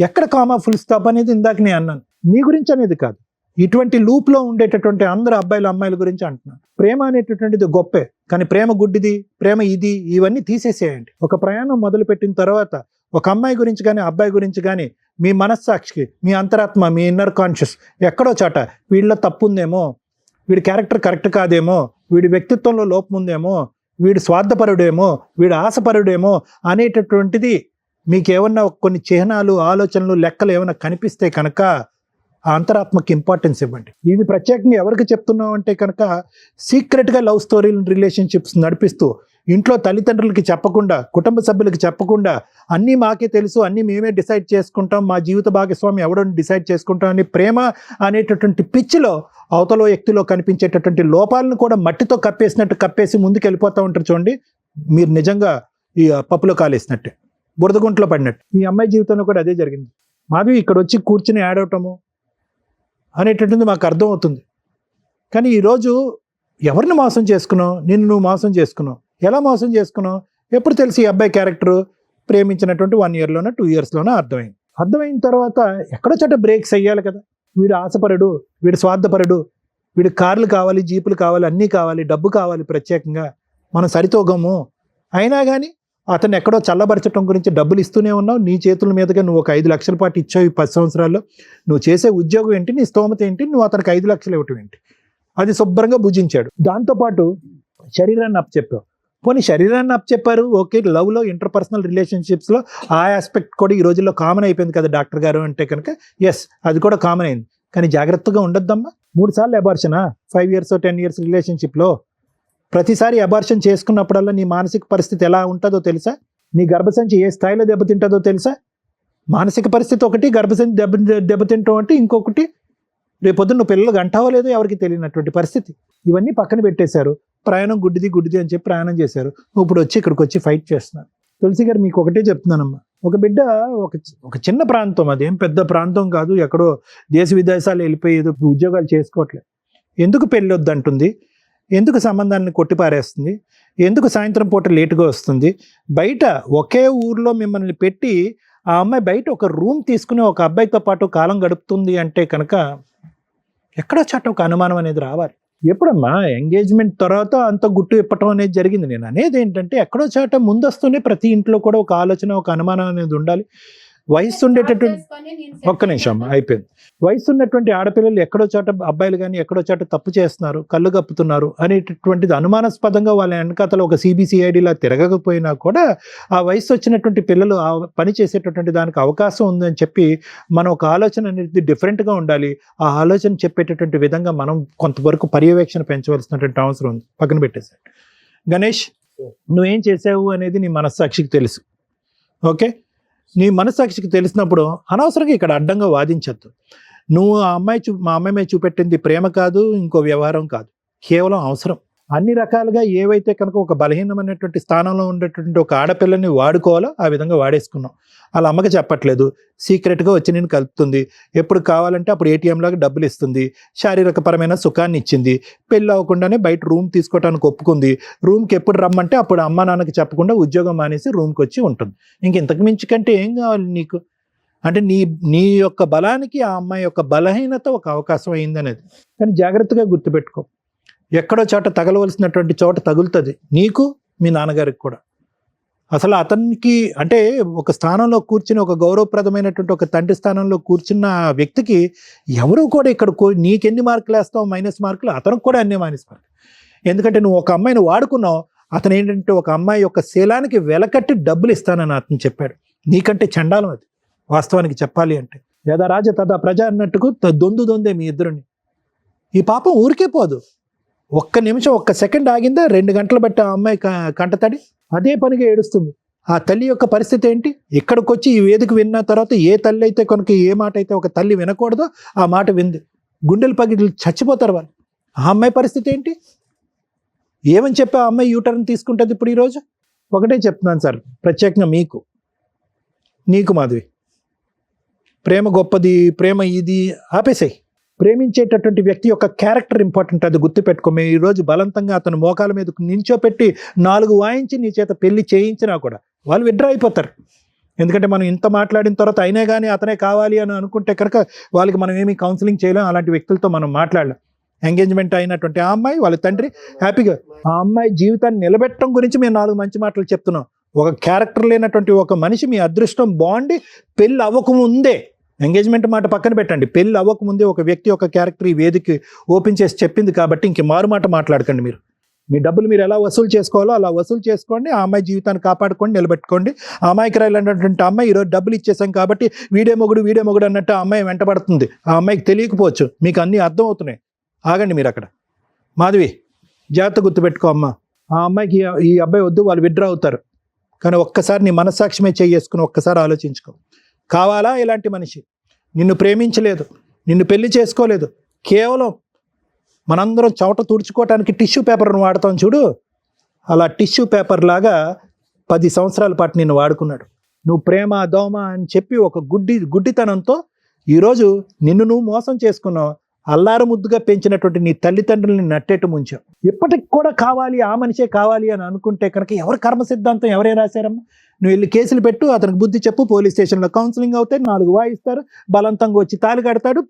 ఎక్కడ కామా ఫుల్ స్టాప్ అనేది ఇందాక నేను అన్నాను, నీ గురించి అనేది కాదు. ఇటువంటి లూప్లో ఉండేటటువంటి అందరు అబ్బాయిలు అమ్మాయిల గురించి అంటున్నాను. ప్రేమ అనేటటువంటిది గొప్పే, కానీ ప్రేమ గుడ్డిది, ప్రేమ ఇది, ఇవన్నీ తీసేసేయండి. ఒక ప్రయాణం మొదలుపెట్టిన తర్వాత ఒక అమ్మాయి గురించి కానీ అబ్బాయి గురించి కానీ మీ మనస్సాక్షికి, మీ అంతరాత్మ, మీ ఇన్నర్ కాన్షియస్ ఎక్కడో చోట వీళ్ళ తప్పు ఉందేమో, వీడి క్యారెక్టర్ కరెక్ట్ కాదేమో, వీడి వ్యక్తిత్వంలో లోపం ఉందేమో, వీడు స్వార్థపరుడేమో, వీడు ఆశపరుడేమో అనేటటువంటిది మీకేమన్నా కొన్ని చిహ్నాలు, ఆలోచనలు, లెక్కలు ఏమైనా కనిపిస్తే కనుక ఆ అంతరాత్మకి ఇంపార్టెన్స్ ఇవ్వండి. ఇది ప్రత్యేకంగా ఎవరికి చెప్తున్నాం అంటే కనుక సీక్రెట్గా లవ్ స్టోరీలు, రిలేషన్షిప్స్ నడిపిస్తూ ఇంట్లో తల్లిదండ్రులకి చెప్పకుండా, కుటుంబ సభ్యులకి చెప్పకుండా, అన్నీ మాకే తెలుసు, అన్నీ మేమే డిసైడ్ చేసుకుంటాం, మా జీవిత భాగస్వామి ఎవడో డిసైడ్ చేసుకుంటాం అని ప్రేమ అనేటటువంటి పిచ్చిలో అవతల వ్యక్తిలో కనిపించేటటువంటి లోపాలను కూడా మట్టితో కప్పేసినట్టు కప్పేసి ముందుకు వెళ్ళిపోతూ ఉంటారు. చూడండి, మీరు నిజంగా ఈ పప్పులో కాలేసినట్టే. బురదగుంట్లో పడినట్టు. ఈ అమ్మాయి జీవితంలో కూడా అదే జరిగింది. మాధవి ఇక్కడ వచ్చి కూర్చుని ఏడవటము అనేటటువంటిది మాకు అర్థం అవుతుంది. కానీ ఈరోజు ఎవరిని మోసం చేసుకున్నావు? నిన్ను నువ్వు మోసం చేసుకున్నావు. ఎలా మోసం చేసుకున్నావు? ఎప్పుడు తెలిసి ఈ అబ్బాయి క్యారెక్టర్ ప్రేమించినటువంటి 1 yearలోనో 2 yearsలోనో అర్థమైంది. అర్థమైన తర్వాత ఎక్కడో చోట బ్రేక్స్ అయ్యాలి కదా. వీడు ఆశపరుడు, వీడు స్వార్థపరుడు, వీడు కార్లు కావాలి, జీపులు కావాలి, అన్నీ కావాలి, డబ్బు కావాలి ప్రత్యేకంగా, మనం సరితూగము. అయినా కానీ అతను ఎక్కడో చల్లబరచడం గురించి డబ్బులు ఇస్తూనే ఉన్నావు. నీ చేతుల మీదుగా నువ్వు ఒక 5 లక్షల పాటు ఇచ్చావు ఈ 10 సంవత్సరాల్లో. నువ్వు చేసే ఉద్యోగం ఏంటి, నీ స్తోమత ఏంటి, నువ్వు అతనికి 5 లక్షలు ఇవ్వటం ఏంటి? అది శుభ్రంగా భుజించాడు. దాంతోపాటు శరీరాన్ని అప్పచెప్పావు. పోనీ శరీరాన్ని అప్పచెప్పారు, ఓకే. లవ్లో, ఇంటర్పర్సనల్ రిలేషన్షిప్స్లో ఆ ఆస్పెక్ట్ కూడా ఈ రోజుల్లో కామన్ అయిపోయింది కదా డాక్టర్ గారు అంటే కనుక. ఎస్, అది కూడా కామన్ అయింది. కానీ జాగ్రత్తగా ఉండొద్దమ్మా. 3 సార్లు అబార్షనా 5 years 10 years రిలేషన్షిప్లో? ప్రతిసారి అబార్షన్ చేసుకున్నప్పుడల్లా నీ మానసిక పరిస్థితి ఎలా ఉంటుందో తెలుసా? నీ గర్భసంచి ఏ స్థాయిలో దెబ్బతింటుందో తెలుసా? మానసిక పరిస్థితి ఒకటి, గర్భసంచి దెబ్బతింటాం అంటే ఇంకొకటి. రేపొద్దు నువ్వు పిల్లలు గంటావో లేదో ఎవరికి తెలియనటువంటి పరిస్థితి. ఇవన్నీ పక్కన పెట్టేశారు. ప్రయాణం గుడ్డిది అని చెప్పి ప్రయాణం చేశారు. నువ్వు ఇప్పుడు వచ్చి ఇక్కడికి వచ్చి ఫైట్ చేస్తున్నారు. తులసి గారు, మీకు ఒకటే చెప్తున్నానమ్మా. ఒక బిడ్డ ఒక చిన్న ప్రాంతం, అదేం పెద్ద ప్రాంతం కాదు, ఎక్కడో దేశ విదేశాలు వెళ్ళిపోయి ఏదో ఉద్యోగాలు చేసుకోవట్లేదు. ఎందుకు పెళ్ళి వద్దంటుంది? ఎందుకు సంబంధాన్ని కొట్టిపారేస్తుంది? ఎందుకు సాయంత్రం పూట లేటుగా వస్తుంది? బయట ఒకే ఊర్లో మిమ్మల్ని పెట్టి ఆ అమ్మాయి బయట ఒక రూమ్ తీసుకుని ఒక అబ్బాయితో పాటు కాలం గడుపుతుంది అంటే కనుక ఎక్కడో చట్ట ఒక అనుమానం అనేది రావాలి. ఎప్పుడమ్మా ఎంగేజ్మెంట్ తర్వాత అంత గుట్టు ఇప్పటం అనేది జరిగింది. నేను అనేది ఏంటంటే ఎక్కడో చాట ముందస్తూనే ప్రతి ఇంట్లో కూడా ఒక ఆలోచన, ఒక అనుమానం అనేది ఉండాలి. వయసు ఉండేటటువంటి, ఒక్క నిమిషం అయిపోయింది. వయసు ఉన్నటువంటి ఆడపిల్లలు ఎక్కడో చోట, అబ్బాయిలు కానీ ఎక్కడో చోట తప్పు చేస్తున్నారు, కళ్ళు కప్పుతున్నారు అనేటటువంటిది అనుమానాస్పదంగా వాళ్ళ వెనకాతలో ఒక CBCIDలా తిరగకపోయినా కూడా ఆ వయసు వచ్చినటువంటి పిల్లలు ఆ పని చేసేటటువంటి దానికి అవకాశం ఉందని చెప్పి మనం ఒక ఆలోచన అనేది డిఫరెంట్గా ఉండాలి. ఆ ఆలోచన చెప్పేటటువంటి విధంగా మనం కొంతవరకు పర్యవేక్షణ పెంచవలసినటువంటి అవసరం ఉంది. పక్కన పెట్టేశాడు. గణేష్, నువ్వేం చేసావు అనేది నీ మనస్సాక్షికి తెలుసు. ఓకే, నీ మనస్సాక్షికి తెలిసినప్పుడు అనవసరంగా ఇక్కడ అడ్డంగా వాదించద్దు. నువ్వు మా అమ్మాయి మీద చూపెట్టింది ప్రేమ కాదు, ఇంకో వ్యవహారం కాదు, కేవలం అవసరం. అన్ని రకాలుగా ఏవైతే కనుక ఒక బలహీనమైనటువంటి స్థానంలో ఉండేటువంటి ఒక ఆడపిల్లని వాడుకోవాలో ఆ విధంగా వాడేసుకున్నాం. వాళ్ళ అమ్మకి చెప్పట్లేదు, సీక్రెట్గా వచ్చి నేను కలుపుతుంది, ఎప్పుడు కావాలంటే అప్పుడు ATM లాగా డబ్బులు ఇస్తుంది, శారీరకపరమైన సుఖాన్ని ఇచ్చింది, పెళ్ళి అవ్వకుండానే బయట రూమ్ తీసుకోవడానికి ఒప్పుకుంది, రూమ్కి ఎప్పుడు రమ్మంటే అప్పుడు అమ్మ నాన్నకి చెప్పకుండా ఉద్యోగం మానేసి రూమ్కి వచ్చి ఉంటుంది. ఇంతకు మించి కంటే ఏం కావాలి నీకు? అంటే నీ యొక్క బలానికి ఆ అమ్మాయి యొక్క బలహీనత ఒక అవకాశం అయిందనేది. కానీ జాగ్రత్తగా గుర్తుపెట్టుకో, ఎక్కడో చోట తగలవలసినటువంటి చోట తగులుతుంది, నీకు మీ నాన్నగారికి కూడా. అసలు అతనికి అంటే ఒక స్థానంలో కూర్చుని, ఒక గౌరవప్రదమైనటువంటి ఒక తండ్రి స్థానంలో కూర్చున్న వ్యక్తికి ఎవరు కూడా ఇక్కడ నీకెన్ని మార్కులు వేస్తావు మైనస్ మార్కులు, అతనికి కూడా అన్ని మైనస్ మార్కులు. ఎందుకంటే నువ్వు ఒక అమ్మాయిని వాడుకున్నావు, అతను ఏంటంటే ఒక అమ్మాయి యొక్క శీలానికి వెలకట్టి డబ్బులు ఇస్తానని అతను చెప్పాడు. నీకంటే చండాలం అది వాస్తవానికి చెప్పాలి అంటే. యథా రాజ తదా ప్రజ అన్నట్టుకు దొందే మీ ఇద్దరుని. ఈ పాపం ఊరికే పోదు. ఒక్క నిమిషం, ఒక్క సెకండ్ ఆగిందా 2 గంటలు బట్టి ఆ అమ్మాయి కంటతడి అదే పనిగా ఏడుస్తుంది. ఆ తల్లి యొక్క పరిస్థితి ఏంటి? ఇక్కడికి వచ్చి ఈ వేదిక విన్న తర్వాత ఏ తల్లి అయితే కనుక ఏ మాట అయితే ఒక తల్లి వినకూడదో ఆ మాట వింది, గుండెలు పగిలి చచ్చిపోతారు వాళ్ళు. ఆ అమ్మాయి పరిస్థితి ఏంటి? ఏమని చెప్పి ఆ అమ్మాయి యూటర్న్ తీసుకుంటుంది ఇప్పుడు? ఈరోజు ఒకటే చెప్తున్నాను సార్, ప్రత్యేకంగా నీకు మాధవి, ప్రేమ గొప్పది, ప్రేమ ఇది ఆపేసాయి. ప్రేమించేటటువంటి వ్యక్తి యొక్క క్యారెక్టర్ ఇంపార్టెంట్, అది గుర్తుపెట్టుకో. మేము ఈరోజు బలవంతంగా అతను మోకాల మీద నించోపెట్టి 4 వాయించి నీ చేత పెళ్లి చేయించినా కూడా వాళ్ళు విడ్రా అయిపోతారు. ఎందుకంటే మనం ఇంత మాట్లాడిన తర్వాత అయినా కానీ అతనే కావాలి అని అనుకుంటే కనుక వాళ్ళకి మనం ఏమీ కౌన్సిలింగ్ చేయలేం. అలాంటి వ్యక్తులతో మనం మాట్లాడలేం. ఎంగేజ్మెంట్ అయినటువంటి ఆ అమ్మాయి వాళ్ళ తండ్రి హ్యాపీగా ఆ అమ్మాయి జీవితాన్ని నిలబెట్టడం గురించి మేము 4 మంచి మాటలు చెప్తున్నాం. ఒక క్యారెక్టర్ లేనటువంటి ఒక మనిషి మీ అదృష్టం బాగుండి పెళ్ళి అవ్వకముందే, ఎంగేజ్మెంట్ మాట పక్కన పెట్టండి, పెళ్ళి అవ్వకముందే ఒక వ్యక్తి యొక్క క్యారెక్టర్ ఈ వేదిక ఓపెన్ చేసి చెప్పింది కాబట్టి ఇంక మారు మాట మాట్లాడకండి. మీ డబ్బులు మీరు ఎలా వసూలు చేసుకోవాలో అలా వసూలు చేసుకోండి, ఆ అమ్మాయి జీవితాన్ని కాపాడుకోండి, నిలబెట్టుకోండి. ఆ అమ్మాయికి రాయాలన్నటువంటి అమ్మాయి ఈరోజు డబ్బులు ఇచ్చేసాం కాబట్టి వీడే మొగుడు అన్నట్టు ఆ అమ్మాయి వెంటబడుతుంది. ఆ అమ్మాయికి తెలియకపోవచ్చు, మీకు అన్నీ అర్థం అవుతున్నాయి. ఆగండి మీరు అక్కడ. మాధవి, జాగ్రత్త గుర్తుపెట్టుకో అమ్మ, ఆ అమ్మాయికి ఈ అబ్బాయి వద్దు, వాళ్ళు విడ్రా అవుతారు. కానీ ఒక్కసారి నీ మనస్సాక్షిమే చేసుకుని ఒక్కసారి ఆలోచించుకో. కావాలా ఇలాంటి మనిషి? నిన్ను ప్రేమించలేదు, నిన్ను పెళ్లి చేసుకోలేదు, కేవలం మనందరం చవట తుడుచుకోవటానికి టిష్యూ పేపర్ను వాడతాం చూడు, అలా టిష్యూ పేపర్ లాగా 10 సంవత్సరాల పాటు నిన్ను వాడుకున్నాడు. నువ్వు ప్రేమ దోమ అని చెప్పి ఒక గుడ్డితనంతో ఈరోజు నిన్ను నువ్వు మోసం చేసుకున్నావు. అల్లారు ముద్దుగా పెంచినటువంటి నీ తల్లిదండ్రుల్ని నట్టేట్టు ముంచావు. ఇప్పటికి కూడా కావాలి, ఆ మనిషే కావాలి అని అనుకుంటే కనుక ఎవరు కర్మ సిద్ధాంతం ఎవరే రాశారమ్మా? నువ్వు వెళ్ళి కేసులు పెట్టు, అతనికి బుద్ధి చెప్పు, పోలీస్ స్టేషన్లో కౌన్సిలింగ్ అవుతాయి, 4 వాయిస్తారు, బలవంతంగా వచ్చి తాళి కడతాడు,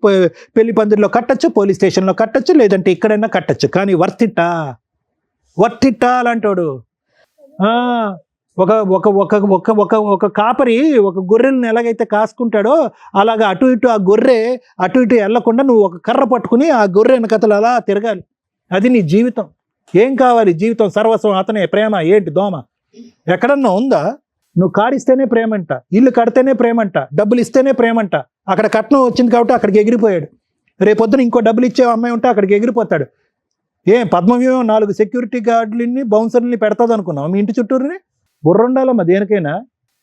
పెళ్లి పందిరిలో కట్టచ్చు, పోలీస్ స్టేషన్లో కట్టచ్చు, లేదంటే ఇక్కడైనా కట్టచ్చు. కానీ వర్తిట్టా అలాంటోడు. ఒక ఒక ఒక ఒక ఒక ఒక కాపరి ఒక గొర్రెలను ఎలాగైతే కాసుకుంటాడో అలాగా అటు ఇటు ఆ గొర్రె అటు ఇటు వెళ్ళకుండా నువ్వు ఒక కర్ర పట్టుకుని ఆ గొర్రె వెనకతలు అలా తిరగాలి. అది నీ జీవితం. ఏం కావాలి? జీవితం సర్వస్వం అతనే. ప్రేమ ఏంటి దోమ? ఎక్కడన్నా ఉందా? నువ్వు కారిస్తేనే ప్రేమంట, ఇల్లు కడితేనే ప్రేమంట, డబ్బులు ఇస్తేనే ప్రేమంట. అక్కడ కట్నం వచ్చింది కాబట్టి అక్కడికి ఎగిరిపోయాడు. రేపొద్దున ఇంకో డబ్బులు ఇచ్చే అమ్మాయి ఉంటే అక్కడికి ఎగిరిపోతాడు. పద్మవ్యూహం 4 సెక్యూరిటీ గార్డులని బౌన్సర్ని పెడతాది అనుకున్నావు మీ ఇంటి చుట్టూరుని? బుర్ర ఉండాలమ్మా దేనికైనా.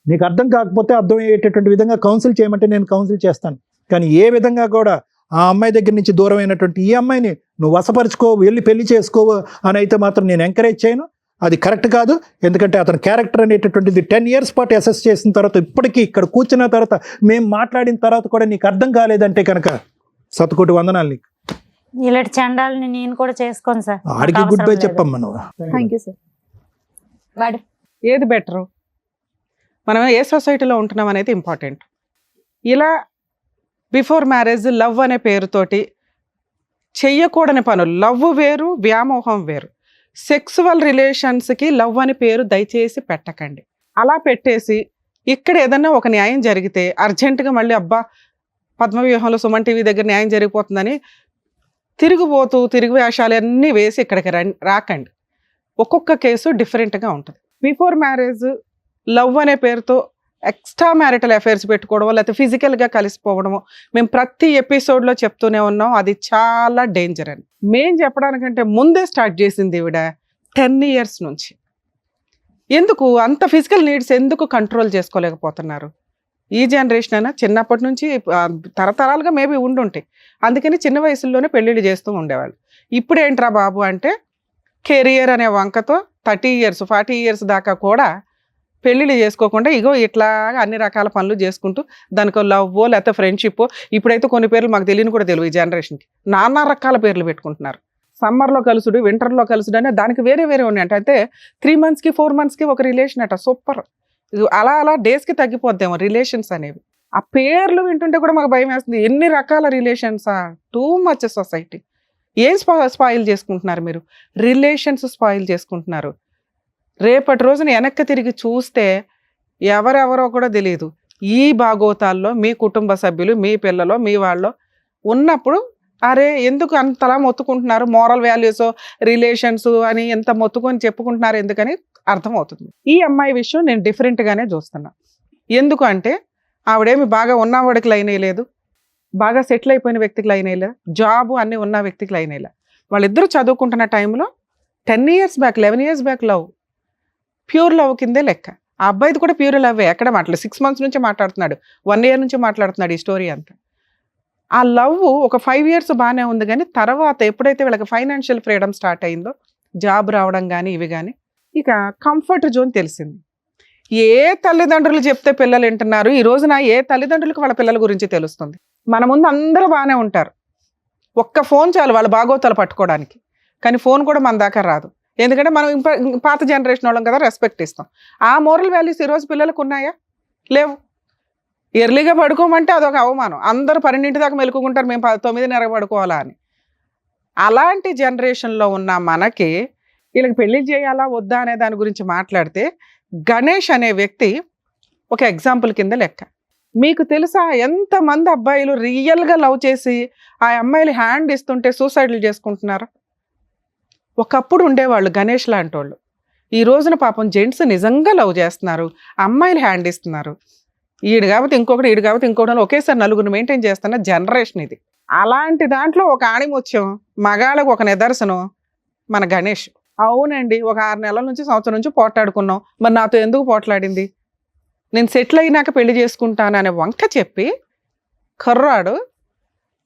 నీకు అర్థం కాకపోతే అర్థం అయ్యేటటువంటి విధంగా కౌన్సిల్ చేయమంటే నేను కౌన్సిల్ చేస్తాను. కానీ ఏ విధంగా కూడా ఆ అమ్మాయి దగ్గర నుంచి దూరం అయినటువంటి ఈ అమ్మాయిని నువ్వు వశపరుచుకో, వెళ్ళి పెళ్లి చేసుకో అని అయితే మాత్రం నేను ఎంకరేజ్ చేయను. అది కరెక్ట్ కాదు. ఎందుకంటే అతని క్యారెక్టర్ అనేటటువంటిది 10 years పాటు అసెస్ చేసిన తర్వాత ఇప్పటికీ ఇక్కడ కూర్చున్న తర్వాత మేము మాట్లాడిన తర్వాత కూడా నీకు అర్థం కాలేదంటే కనుక సతకోటి వందనాలు నీకు. ఇలాంటి చండాలని నేను కూడా చేసుకోను సార్. ఆడికి గుడ్ బై చెప్పమ్మా నువ్వు. Thank you sir. మేడం, ఏది బెటరు? మనం ఏ సొసైటీలో ఉంటున్నాం అనేది ఇంపార్టెంట్. ఇలా బిఫోర్ మ్యారేజ్ లవ్ అనే పేరుతోటి చెయ్యకూడని పనులు. లవ్ వేరు, వ్యామోహం వేరు. సెక్సువల్ రిలేషన్స్కి లవ్ అని పేరు దయచేసి పెట్టకండి. అలా పెట్టేసి ఇక్కడ ఏదన్నా ఒక న్యాయం జరిగితే అర్జెంటుగా మళ్ళీ అబ్బా పద్మవ్యూహంలో సుమన్ టీవీ దగ్గర న్యాయం జరిగిపోతుందని తిరిగి వేషాలు అన్నీ వేసి ఇక్కడికి రాకండి. ఒక్కొక్క కేసు డిఫరెంట్గా ఉంటుంది. బిఫోర్ మ్యారేజ్ లవ్ అనే పేరుతో ఎక్స్ట్రా మ్యారిటల్ అఫైర్స్ పెట్టుకోవడమో లేకపోతే ఫిజికల్గా కలిసిపోవడమో మేము ప్రతి ఎపిసోడ్లో చెప్తూనే ఉన్నాం. అది చాలా డేంజర్ అని మేము చెప్పడానికంటే ముందే స్టార్ట్ చేసింది ఈవిడ 10 years నుంచి. ఎందుకు అంత ఫిజికల్ నీడ్స్ ఎందుకు కంట్రోల్ చేసుకోలేకపోతున్నారు? ఈ జనరేషన్ అయినా చిన్నప్పటి నుంచి తరతరాలుగా మేబీ ఉండుంటాయి. అందుకని చిన్న వయసుల్లోనే పెళ్ళిళ్ళు చేస్తూ ఉండేవాళ్ళు. ఇప్పుడు ఏంట్రా బాబు అంటే కెరియర్ అనే వంకతో 30 years 40 years దాకా కూడా పెళ్ళిళ్ళు చేసుకోకుండా ఇగో ఇట్లా అన్ని రకాల పనులు చేసుకుంటూ దానికి లవ్వో లేకపోతే ఫ్రెండ్షిప్పో, ఇప్పుడైతే కొన్ని పేర్లు మాకు తెలియని కూడా తెలియదు ఈ జనరేషన్కి, నానా రకాల పేర్లు పెట్టుకుంటున్నారు. సమ్మర్లో కలుసుడు, వింటర్లో కలుసుడు అనే దానికి వేరే ఉన్నాయంట. అయితే 3 monthsకి 4 monthsకి ఒక రిలేషన్ అట. సూపర్. అలా డేస్కి తగ్గిపోద్దేమో రిలేషన్స్ అనేవి. ఆ పేర్లు వింటుంటే కూడా మాకు భయం వేస్తుంది. ఎన్ని రకాల రిలేషన్సా? Too much society. ఏం స్పాయిల్ చేసుకుంటున్నారు మీరు? రిలేషన్స్ స్పాయిల్ చేసుకుంటున్నారు. రేపటి రోజున వెనక్కి తిరిగి చూస్తే ఎవరెవరో కూడా తెలియదు. ఈ భాగోతాల్లో మీ కుటుంబ సభ్యులు, మీ పిల్లలు, మీ వాళ్ళు ఉన్నప్పుడు అరే ఎందుకు అంతలా మొత్తుకుంటున్నారు? మోరల్ వాల్యూస్ రిలేషన్స్ అని ఎంత మొత్తుకొని చెప్పుకుంటున్నారు ఎందుకని అర్థమవుతుంది. ఈ అమ్మాయి విషయం నేను డిఫరెంట్గానే చూస్తున్నా. ఎందుకు అంటే ఆవిడేమి బాగా ఉన్నవాడికి లైన్ వేయలేదు, బాగా సెటిల్ అయిపోయిన వ్యక్తికి లైన్ వేయలేదు, జాబు అన్నీ ఉన్న వ్యక్తికి లైన్ వేయలేదు. వాళ్ళిద్దరూ చదువుకుంటున్న టైంలో 10 years back 11 years back love, pure love కిందే లెక్క. ఆ అబ్బాయిది కూడా ప్యూర్ లవ్. ఎక్కడ మాట్లాడు 6 months నుంచి మాట్లాడుతున్నాడు, 1 year నుంచి మాట్లాడుతున్నాడు ఈ స్టోరీ అంతా. ఆ లవ్ ఒక 5 years బాగానే ఉంది. కానీ తర్వాత ఎప్పుడైతే వీళ్ళకి ఫైనాన్షియల్ ఫ్రీడమ్ స్టార్ట్ అయిందో, జాబ్ రావడం కానీ ఇవి కానీ, ఇక కంఫర్ట్ జోన్ తెలిసింది. ఏ తల్లిదండ్రులు చెప్తే పిల్లలు వింటున్నారు? ఈ రోజున ఏ తల్లిదండ్రులకు వాళ్ళ పిల్లల గురించి తెలుస్తుంది? మన ముందు అందరూ బాగానే ఉంటారు, ఒక్క ఫోన్ చాలు వాళ్ళ బాగోతాలు పట్టుకోవడానికి. కానీ ఫోన్ కూడా మన దాకా రాదు. ఎందుకంటే మనం పాత జనరేషన్ వాళ్ళం కదా, రెస్పెక్ట్ ఇస్తాం. ఆ మోరల్ వాల్యూస్ ఈరోజు పిల్లలకు ఉన్నాయా? లేవు. ఎర్లీగా పడుకోమంటే అదొక అవమానం. అందరూ 12 దాకా మెలుకుంటారు, మేము 9:30 పడుకోవాలా అని. అలాంటి జనరేషన్లో ఉన్న మనకి వీళ్ళకి పెళ్లి చేయాలా వద్దా అనే దాని గురించి మాట్లాడితే గణేష్ అనే వ్యక్తి ఒక ఎగ్జాంపుల్ కింద లెక్క. మీకు తెలుసా ఎంతమంది అబ్బాయిలు రియల్గా లవ్ చేసి ఆ అమ్మాయిలు హ్యాండ్ ఇస్తుంటే సూసైడ్లు చేసుకుంటున్నారు? ఒకప్పుడు ఉండేవాళ్ళు గణేష్ లాంటి వాళ్ళు. ఈ రోజున పాపం జెంట్స్ నిజంగా లవ్ చేస్తున్నారు, అమ్మాయిలు హ్యాండ్ ఇస్తున్నారు. ఈడు కాబట్టి ఇంకొకటి, ఈడు కాబట్టి ఇంకొకటి, ఒకేసారి 4 మెయింటైన్ చేస్తున్న జనరేషన్ ఇది. అలాంటి దాంట్లో ఒక ఆణిముత్యం, మగాళ్ళకు ఒక నిదర్శనం మన గణేష్. అవునండి, ఒక 6 నెలల నుంచి సంవత్సరం నుంచి పోట్లాడుకున్నాం, మరి నాతో ఎందుకు పోట్లాడింది? నేను సెటిల్ అయినాక పెళ్లి చేసుకుంటాను అనే వంక చెప్పి కర్రాడు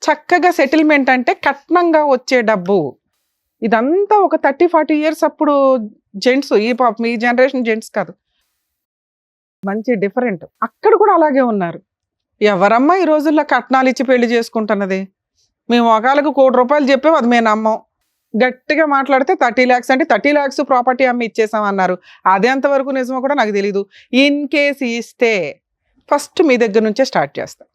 చక్కగా సెటిల్మెంట్ అంటే కట్నంగా వచ్చే డబ్బు. ఇదంతా ఒక 30-40 years అప్పుడు జెంట్స్, ఈ జనరేషన్ జెంట్స్ కాదు, మంచి డిఫరెంట్. అక్కడ కూడా అలాగే ఉన్నారు. ఎవరమ్మా ఈ రోజుల్లో కట్నాలు ఇచ్చి పెళ్లి చేసుకుంటున్నది? మేము ఒకళ్ళకు ₹1,00,00,000 చెప్పాము, అది మేము నమ్మం. గట్టిగా మాట్లాడితే 30 lakhs అంటే 30 lakhs ప్రాపర్టీ అమ్మి ఇచ్చేసాం అన్నారు. అది ఎంతవరకు నిజమో కూడా నాకు తెలియదు. ఇన్ కేస్ ఇస్తే ఫస్ట్ మీ దగ్గర నుంచే స్టార్ట్ చేస్తాం.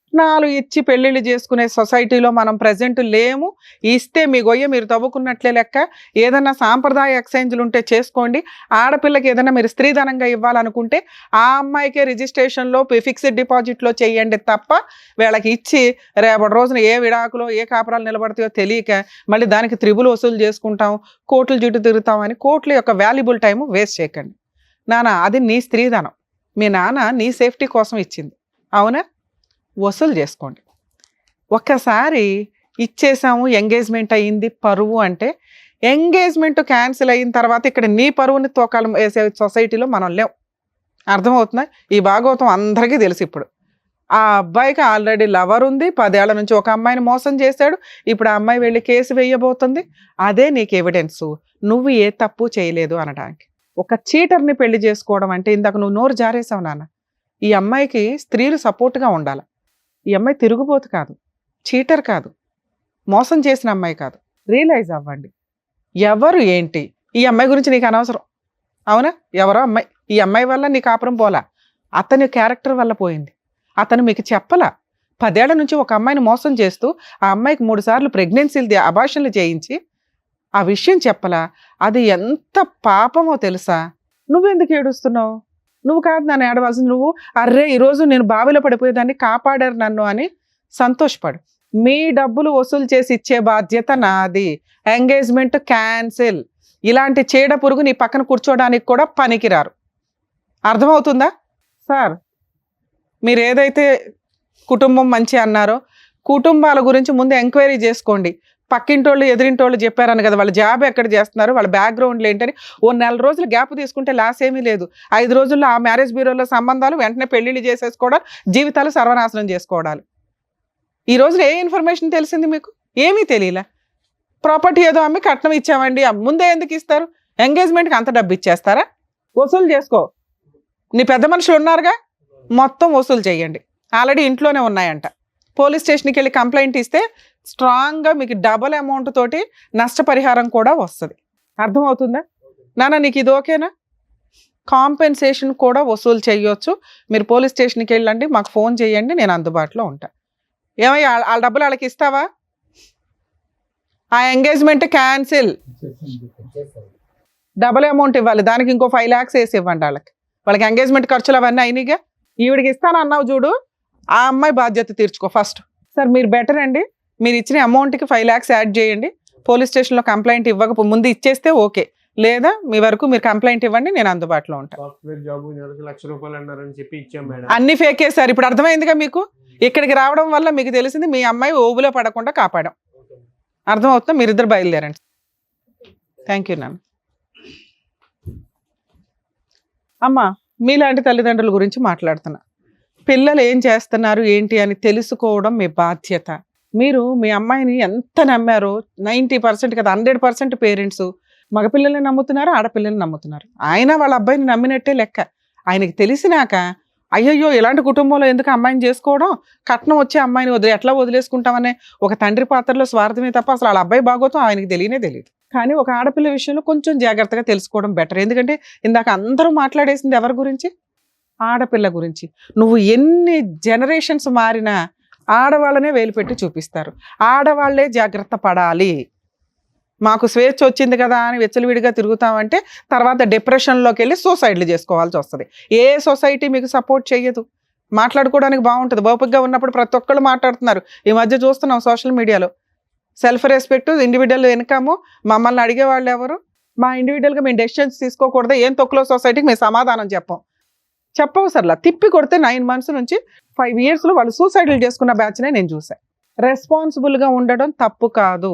కట్నాలు ఇచ్చి పెళ్లిళ్ళు చేసుకునే సొసైటీలో మనం ప్రజెంట్ లేము. ఇస్తే మీ గొయ్య మీరు తవ్వుకున్నట్లే లెక్క. ఏదన్నా సాంప్రదాయ ఎక్స్చేంజ్లు ఉంటే చేసుకోండి. ఆడపిల్లకి ఏదైనా మీరు స్త్రీధనంగా ఇవ్వాలనుకుంటే ఆ అమ్మాయికే రిజిస్ట్రేషన్లో ఫిక్స్డ్ డిపాజిట్లో చేయండి తప్ప వీళ్ళకి ఇచ్చి రేపటి రోజున ఏ విడాకులో ఏ కాపురాలు నిలబడతాయో తెలియక మళ్ళీ దానికి త్రిబుల్ వసూలు చేసుకుంటాం, కోర్టుల చుట్టూ తిరుగుతామని కోర్టుల యొక్క వాల్యుబుల్ టైం వేస్ట్ చేయకండి. నాన్న అది నీ స్త్రీధనం, మీ నాన్న నీ సేఫ్టీ కోసం ఇచ్చింది, అవునా? వసూలు చేసుకోండి. ఒక్కసారి ఇచ్చేసాము, ఎంగేజ్మెంట్ అయ్యింది, పరువు అంటే ఎంగేజ్మెంట్ క్యాన్సిల్ అయిన తర్వాత ఇక్కడ నీ పరువుని తోకాలం వేసే సొసైటీలో మనం లేవు. అర్థమవుతుందా? ఈ భాగవతం అందరికీ తెలుసు. ఇప్పుడు ఆ అబ్బాయికి ఆల్రెడీ లవర్ ఉంది, 10 ఏళ్ల నుంచి ఒక అమ్మాయిని మోసం చేశాడు. ఇప్పుడు ఆ అమ్మాయి వెళ్ళి కేసు వేయబోతుంది. అదే నీకు ఎవిడెన్సు నువ్వు ఏ తప్పు చేయలేదు అనడానికి. ఒక చీటర్ని పెళ్లి చేసుకోవడం అంటే, ఇందాక నువ్వు నోరు జారేసావు నాన్న, ఈ అమ్మాయికి స్త్రీలు సపోర్ట్గా ఉండాలి. ఈ అమ్మాయి తిరుగుబోతు కాదు, చీటర్ కాదు, మోసం చేసిన అమ్మాయి కాదు. రియలైజ్ అవ్వండి ఎవరు ఏంటి. ఈ అమ్మాయి గురించి నీకు అనవసరం, అవునా? ఎవరో అమ్మాయి, ఈ అమ్మాయి వల్ల నీ కాపురం పోలా, అతని క్యారెక్టర్ వల్ల పోయింది. అతను మీకు చెప్పలా. 10 ఏళ్ల నుంచి ఒక అమ్మాయిని మోసం చేస్తూ ఆ అమ్మాయికి 3 సార్లు ప్రెగ్నెన్సీలు అబార్షన్లు చేయించి ఆ విషయం చెప్పలా. అది ఎంత పాపమో తెలుసా? నువ్వెందుకు ఏడుస్తున్నావు? నువ్వు కాదు నన్ను ఏడవలసింది. నువ్వు అర్రే ఈరోజు నేను బావిలో పడిపోయేదాన్ని, కాపాడారు నన్ను అని సంతోషపడు. మీ డబ్బులు వసూలు చేసి ఇచ్చే బాధ్యత నాది. Engagement cancel. ఇలాంటి చీడ పురుగు నీ పక్కన కూర్చోడానికి కూడా పనికిరారు. అర్థమవుతుందా? సార్ మీరు ఏదైతే కుటుంబం మంచి అన్నారో కుటుంబాల గురించి ముందు ఎంక్వైరీ చేసుకోండి. పక్కింటోళ్ళు ఎదిరింటోళ్ళు చెప్పారని కదా, వాళ్ళ జాబ్ ఎక్కడ చేస్తున్నారు, వాళ్ళ బ్యాక్గ్రౌండ్లు ఏంటని ఓ 4 రోజులు గ్యాప్ తీసుకుంటే లాస్ ఏమీ లేదు. 5 రోజుల్లో ఆ మ్యారేజ్ బ్యూరోలో సంబంధాలు, వెంటనే పెళ్లిళ్ళు చేసేసుకోవడం, జీవితాలు సర్వనాశనం చేసుకోవడాలు. ఈ రోజున ఏ ఇన్ఫర్మేషన్ తెలిసింది మీకు? ఏమీ తెలియలే. ప్రాపర్టీ ఏదో అమ్మి కట్నం ఇచ్చామండి, ముందే ఎందుకు ఇస్తారు? ఎంగేజ్మెంట్కి అంత డబ్బు ఇచ్చేస్తారా? వసూలు చేసుకో. నీ పెద్ద మనుషులు ఉన్నారుగా, మొత్తం వసూలు చేయండి. ఆల్రెడీ ఇంట్లోనే ఉన్నాయంట. పోలీస్ స్టేషన్కి వెళ్ళి కంప్లైంట్ ఇస్తే స్ట్రాంగ్గా మీకు డబల్ అమౌంట్ తోటి నష్టపరిహారం కూడా వస్తుంది. అర్థమవుతుందా నాన్న? నీకు ఇది ఓకేనా? కాంపెన్సేషన్ కూడా వసూలు చేయొచ్చు. మీరు పోలీస్ స్టేషన్కి వెళ్ళండి, మాకు ఫోన్ చేయండి, నేను అందుబాటులో ఉంటా. ఏమయ్యా ఆ డబ్బులు వాళ్ళకి ఇస్తావా? ఆ ఎంగేజ్మెంట్ క్యాన్సిల్, డబల్ అమౌంట్ ఇవ్వాలి. దానికి ఇంకో 5 lakhs వేసి ఇవ్వండి వాళ్ళకి. వాళ్ళకి ఎంగేజ్మెంట్ ఖర్చులు అవన్నీ అయినాయిగా. ఈవిడికి ఇస్తాను అన్నావు చూడు, ఆ అమ్మాయి బాధ్యత తీర్చుకో ఫస్ట్. సార్ మీరు బెటర్ అండి, మీరు ఇచ్చిన అమౌంట్కి 5 lakhs యాడ్ చేయండి. పోలీస్ స్టేషన్లో కంప్లైంట్ ఇవ్వక ముందు ఇచ్చేస్తే ఓకే, లేదా మీ వరకు మీరు కంప్లైంట్ ఇవ్వండి, నేను అందుబాటులో ఉంటాను. సాఫ్ట్వేర్ జాబ్ నెలకు ₹1,00,000 అన్నారని చెప్పి ఇచ్చాం మేడం. అన్ని ఫేకే సార్. ఇప్పుడు అర్థమైందిగా మీకు. ఇక్కడికి రావడం వల్ల మీకు తెలిసింది మీ అమ్మాయి ఓబులో పడకుండా కాపాడాం. అర్థమవుతుందా? మీరిద్దరు బయలుదేరండి. థ్యాంక్ యూ నాన్న. అమ్మా మీలాంటి తల్లిదండ్రుల గురించి మాట్లాడుతున్నా. పిల్లలు ఏం చేస్తున్నారు ఏంటి అని తెలుసుకోవడం మీ బాధ్యత. మీరు మీ అమ్మాయిని ఎంత నమ్మారో 90% కదా 100% పేరెంట్స్ మగపిల్లల్ని నమ్ముతున్నారు, ఆడపిల్లల్ని నమ్ముతున్నారు. ఆయన వాళ్ళ అబ్బాయిని నమ్మినట్టే లెక్క. ఆయనకి తెలిసినాక అయ్యయ్యో ఇలాంటి కుటుంబంలో ఎందుకు అమ్మాయిని చేసుకోవడం, కట్నం వచ్చే అమ్మాయిని ఎట్లా వదిలేసుకుంటామనే ఒక తండ్రి పాత్రలో స్వార్థమే తప్ప అసలు వాళ్ళ అబ్బాయి బాగోతం ఆయనకి తెలియదు. కానీ ఒక ఆడపిల్ల విషయంలో కొంచెం జాగ్రత్తగా తెలుసుకోవడం బెటర్. ఎందుకంటే ఇందాక అందరూ మాట్లాడేసింది ఎవరి గురించి? ఆడపిల్ల గురించి. నువ్వు ఎన్ని జనరేషన్స్ మారినా ఆడవాళ్ళనే వేలు పెట్టి చూపిస్తారు. ఆడవాళ్లే జాగ్రత్త పడాలి. మాకు స్వేచ్ఛ వచ్చింది కదా అని వెచ్చలవిడిగా తిరుగుతామంటే తర్వాత డిప్రెషన్లోకి వెళ్ళి సూసైడ్లు చేసుకోవాల్సి వస్తుంది. ఏ సొసైటీ మీకు సపోర్ట్ చేయదు. మాట్లాడుకోవడానికి బాగుంటుంది, ఓపికగా ఉన్నప్పుడు ప్రతి ఒక్కళ్ళు మాట్లాడుతున్నారు. ఈ మధ్య చూస్తున్నాం సోషల్ మీడియాలో సెల్ఫ్ రెస్పెక్ట్, ఇండివిజువల్ ఇన్కమ్. మమ్మల్ని అడిగేవాళ్ళు ఎవరు? మా ఇండివిజువల్గా మేము డెసిషన్స్ తీసుకోకూడదు, ఏం తొక్కులో సొసైటీకి మేము సమాధానం చెప్పవసరలా. తిప్పి కొడితే 9 months నుంచి 5 yearsలో వాళ్ళు సూసైడ్లు చేసుకున్న బ్యాచ్నే నేను చూసాను. రెస్పాన్సిబుల్గా ఉండడం తప్పు కాదు.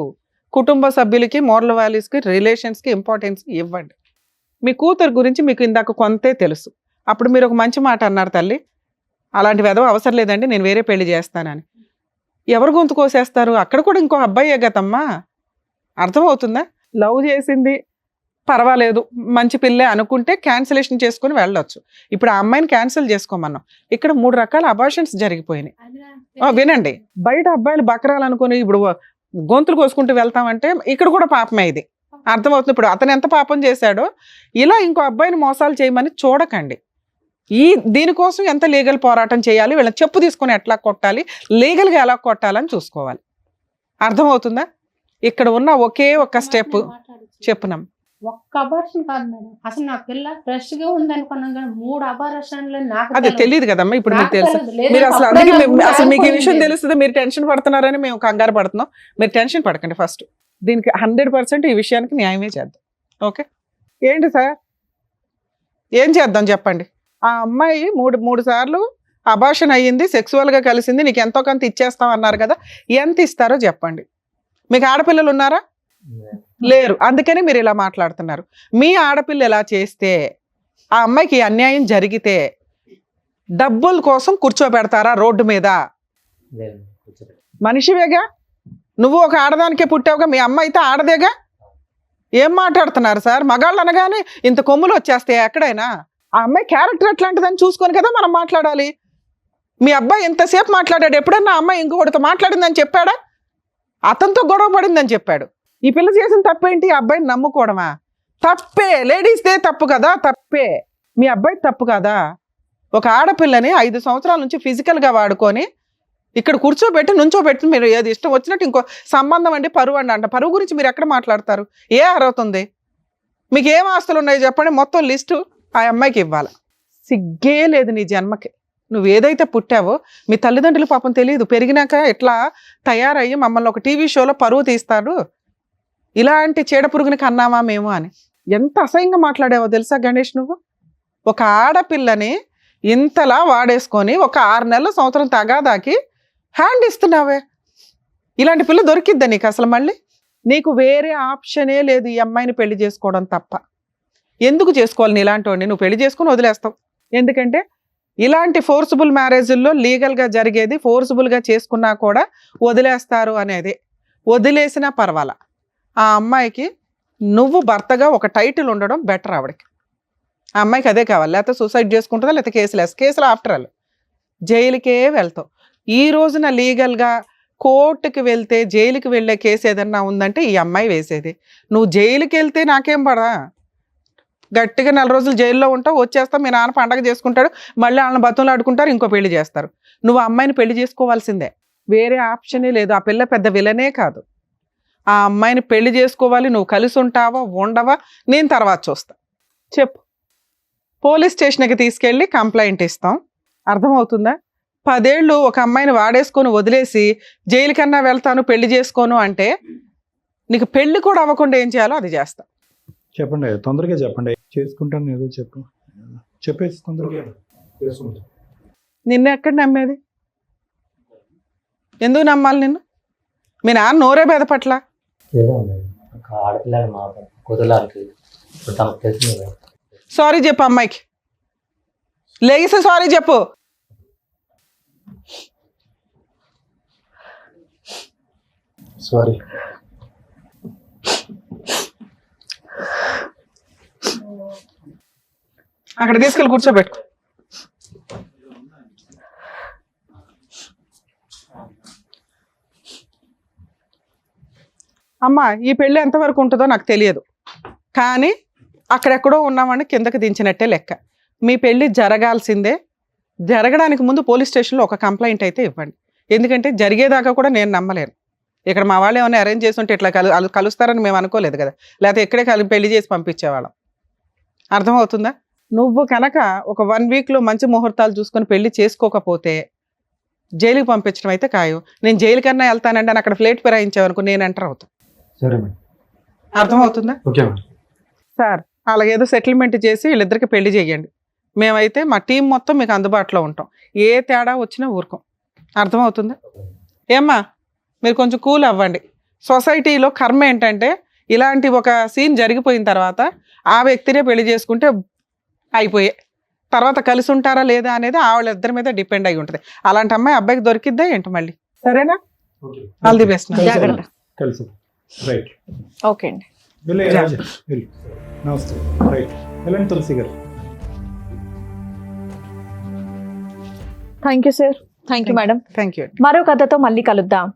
కుటుంబ సభ్యులకి, మోరల్ వాల్యూస్కి, రిలేషన్స్కి ఇంపార్టెన్స్ ఇవ్వండి. మీ కూతురు గురించి మీకు ఇందాక కొంతే తెలుసు. అప్పుడు మీరు ఒక మంచి మాట అన్నారు, తల్లి అలాంటి వెధవ అవసరం లేదండి, నేను వేరే పెళ్లి చేస్తానని. ఎవరు గొంతు కోసేస్తారు? అక్కడ కూడా ఇంకో అబ్బాయే గతమ్మా. అర్థమవుతుందా? లవ్ చేసింది, పర్వాలేదు మంచి పిల్లే అనుకుంటే క్యాన్సిలేషన్ చేసుకుని వెళ్ళొచ్చు. ఇప్పుడు ఆ అమ్మాయిని క్యాన్సిల్ చేసుకోమన్నాం. ఇక్కడ 3 రకాల అబార్షన్స్ జరిగిపోయినాయి. వినండి, బయట అబ్బాయిలు బకరాలు అనుకుని ఇప్పుడు గొంతులు కోసుకుంటూ వెళ్తామంటే ఇక్కడ కూడా పాపమే. ఇది అర్థమవుతుంది. ఇప్పుడు అతను ఎంత పాపం చేశాడో ఇలా ఇంకో అబ్బాయిని మోసాలు చేయమని చూడకండి. దీనికోసం ఎంత లీగల్ పోరాటం చేయాలి, వీళ్ళని చెప్పు తీసుకొని ఎట్లా కొట్టాలి, లీగల్గా ఎలా కొట్టాలని చూసుకోవాలి. అర్థమవుతుందా? ఇక్కడ ఉన్న ఒకే ఒక స్టెప్ చెప్పున్నాం. ఒక్క అబార్షన్ కాదు మేడం, అసలు నా పిల్ల ఫ్రెష్ గా ఉంది అనుకున్నాం కానీ 3 అబార్షన్లు నాకు అది తెలియదు కదమ్మా. ఇప్పుడు మీకు తెలుసు, లేదు, మీరు అసలు అప్పుడే అందుకే నాకు అసలు మీకు ఈ అనుకుంది. విషయం తెలుస్తుంది, మీరు టెన్షన్ పడుతున్నారని మేము కంగారు పడుతున్నాం. మీరు టెన్షన్ పడకండి. ఫస్ట్ దీనికి 100% ఈ విషయానికి న్యాయమే చేద్దాం. ఓకే, ఏంటి సార్ ఏం చేద్దాం చెప్పండి. ఆ అమ్మాయి మూడు సార్లు అబార్షన్ అయ్యింది, సెక్సువల్గా కలిసింది, నీకు ఎంతో కొంత ఇచ్చేస్తాం అన్నారు కదా, ఎంత ఇస్తారో చెప్పండి. మీకు ఆడపిల్లలు ఉన్నారా? లేరు, అందుకని మీరు ఇలా మాట్లాడుతున్నారు. మీ ఆడపిల్ల ఎలా చేస్తే ఆ అమ్మాయికి అన్యాయం జరిగితే డబ్బుల కోసం కూర్చోబెడతారా రోడ్డు మీద? లేదు, కూర్చోబెట్టు. మనిషివేగా నువ్వు, ఒక ఆడదానికే పుట్టావుగా, మీ అమ్మ అయితే ఆడదేగా. ఏం మాట్లాడుతున్నారు సార్? మగాళ్ళు అనగానే ఇంత కొమ్ములు వచ్చేస్తాయి ఎక్కడైనా? ఆ అమ్మాయి క్యారెక్టర్ ఎట్లాంటిదని చూసుకొని కదా మనం మాట్లాడాలి. మీ అబ్బాయి ఎంతసేపు మాట్లాడాడు? ఎప్పుడన్నా అమ్మాయి ఇంకొకటితో మాట్లాడిందని చెప్పాడా? అతనితో గొడవ పడిందని చెప్పాడు. ఈ పిల్ల చేసిన తప్పేంటి? అబ్బాయిని నమ్ముకోవడమా? తప్పే, లేడీస్దే తప్పు కదా, తప్పే. మీ అబ్బాయి తప్పు కదా. ఒక ఆడపిల్లని 5 సంవత్సరాల నుంచి ఫిజికల్గా వాడుకొని ఇక్కడ కూర్చోబెట్టి నుంచోబెట్టి మీరు ఏది ఇష్టం వచ్చినట్టు ఇంకో సంబంధం అండి, పరువు అండి అంట. పరువు గురించి మీరు ఎక్కడ మాట్లాడతారు? ఏ అర్హత? మీకు ఏం ఆస్తులు ఉన్నాయో చెప్పండి, మొత్తం లిస్టు ఆ అమ్మాయికి ఇవ్వాలి. సిగ్గే లేదు నీ జన్మకి. నువ్వు ఏదైతే పుట్టావో మీ తల్లిదండ్రులు పాపం తెలియదు, పెరిగినాక ఎట్లా తయారయ్యి మమ్మల్ని ఒక టీవీ షోలో పరువు తీస్తాడు, ఇలాంటి చీడపురుగుని కన్నామా మేము అని. ఎంత అసహ్యంగా మాట్లాడావో తెలుసా గణేష్ నువ్వు? ఒక ఆడపిల్లని ఇంతలా వాడేసుకొని ఒక 6 నెలల సంవత్సరం తగాదాకి హ్యాండ్ ఇస్తున్నావే. ఇలాంటి పిల్ల దొరికిద్దా నీకు అసలు? మళ్ళీ నీకు వేరే ఆప్షనే లేదు ఈ అమ్మాయిని పెళ్లి చేసుకోవడం తప్ప. ఎందుకు చేసుకోవాలి నీ ఇలాంటి వాడిని? నువ్వు పెళ్లి చేసుకొని వదిలేస్తావు. ఎందుకంటే ఇలాంటి ఫోర్సిబుల్ మ్యారేజ్ల్లో లీగల్గా జరిగేది, ఫోర్సిబుల్గా చేసుకున్నా కూడా వదిలేస్తారు అనేది. వదిలేసినా పర్వాలా, ఆ అమ్మాయికి నువ్వు భర్తగా ఒక టైటిల్ ఉండడం బెటర్. ఆవిడకి, ఆ అమ్మాయికి అదే కావాలి. లేకపోతే సూసైడ్ చేసుకుంటుందా, లేకపోతే కేసులు ఆఫ్టర్ ఆల్ జైలుకే వెళ్తావు. ఈ రోజున లీగల్గా కోర్టుకి వెళ్తే జైలుకి వెళ్ళే కేసు ఏదన్నా ఉందంటే ఈ అమ్మాయి వేసేది. నువ్వు జైలుకి వెళ్తే నాకేం పడా, గట్టిగా 4 రోజులు జైల్లో ఉంటావు, వచ్చేస్తావు, మీ నాన్న పండగ చేసుకుంటాడు, మళ్ళీ వాళ్ళని బతులు ఆడుకుంటారు, ఇంకో పెళ్లి చేస్తారు. నువ్వు ఆ అమ్మాయిని పెళ్లి చేసుకోవాల్సిందే, వేరే ఆప్షనే లేదు. ఆ పిల్ల పెద్ద విలనే కాదు. ఆ అమ్మాయిని పెళ్లి చేసుకోవాలి. నువ్వు కలిసి ఉంటావా ఉండవా నేను తర్వాత చూస్తా. చెప్పు, పోలీస్ స్టేషన్కి తీసుకెళ్ళి కంప్లైంట్ ఇస్తాం. అర్థమవుతుందా? 10 ఏళ్ళు ఒక అమ్మాయిని వాడేసుకొని వదిలేసి జైలు కన్నా వెళ్తాను పెళ్లి చేసుకోను అంటే నీకు పెళ్లి కూడా అవ్వకుండా ఏం చేయాలో అది చేస్తా. చెప్పండి, తొందరగా చెప్పండి. చేసుకుంటాను ఏదో చెప్పేసి తొందరగా. నిన్ను ఎక్కడ నమ్మేది? ఎందుకు నమ్మాలి నిన్ను? మీ నాన్న నోరే బెదపట్ల. చేద్దాం మేడం, ఒక ఆడపిల్లలు మా కూతుర్లకి ఇప్పుడు తమకు తెలిసింది మేడం. సారీ చెప్పు అమ్మాయికి, లేగిసి సారీ చెప్పు. సారీ. అక్కడ తీసుకెళ్ళి కూర్చోబెట్టుకో. అమ్మ, ఈ పెళ్ళి ఎంతవరకు ఉంటుందో నాకు తెలియదు, కానీ అక్కడెక్కడో ఉన్నామని కిందకి దించినట్టే లెక్క. మీ పెళ్ళి జరగాల్సిందే. జరగడానికి ముందు పోలీస్ స్టేషన్లో ఒక కంప్లైంట్ అయితే ఇవ్వండి. ఎందుకంటే జరిగేదాకా కూడా నేను నమ్మలేను. ఇక్కడ మా వాళ్ళు ఏమైనా అరేంజ్ చేసి ఉంటే ఇట్లా కలుస్తారని మేము అనుకోలేదు కదా, లేకపోతే ఇక్కడే పెళ్లి చేసి పంపించేవాళ్ళం. అర్థమవుతుందా? నువ్వు కనుక ఒక 1 వీక్లో మంచి ముహూర్తాలు చూసుకొని పెళ్లి చేసుకోకపోతే జైలుకి పంపించడం అయితే ఖాయం. నేను జైలు కన్నా వెళ్తానండి అని అక్కడ ఫ్లేట్ ఫిరాయించావనుకో నేను ఎంటర్ అవుతాను. సరే మేడం. అర్థమవుతుందా? Okay madam. సార్ అలాగేదో సెటిల్మెంట్ చేసి వీళ్ళిద్దరికి పెళ్లి చేయండి. మేమైతే మా టీం మొత్తం మీకు అందుబాటులో ఉంటాం. ఏ తేడా వచ్చినా ఊరుకోం. అర్థమవుతుందా? ఏమ్మా, మీరు కొంచెం కూల్ అవ్వండి. సొసైటీలో కర్మ ఏంటంటే ఇలాంటి ఒక సీన్ జరిగిపోయిన తర్వాత ఆ వ్యక్తినే పెళ్లి చేసుకుంటే అయిపోయే, తర్వాత కలిసి ఉంటారా లేదా అనేది వాళ్ళిద్దరి మీద డిపెండ్ అయి ఉంటుంది. అలాంటి అమ్మాయి అబ్బాయికి దొరికిద్దా ఏంటి మళ్ళీ? సరేనా? All the best. జాగ్రత్త. కలిసి రైట్. ఓకే అండి. వెళ్ళే రాజా, వెళ్ళు. నమస్తే. రైట్, వెళ్ళండి తులసి గారు. Thank you sir. Thank you madam. Thank you. మరో కథతో మళ్ళీ కలుద్దాం.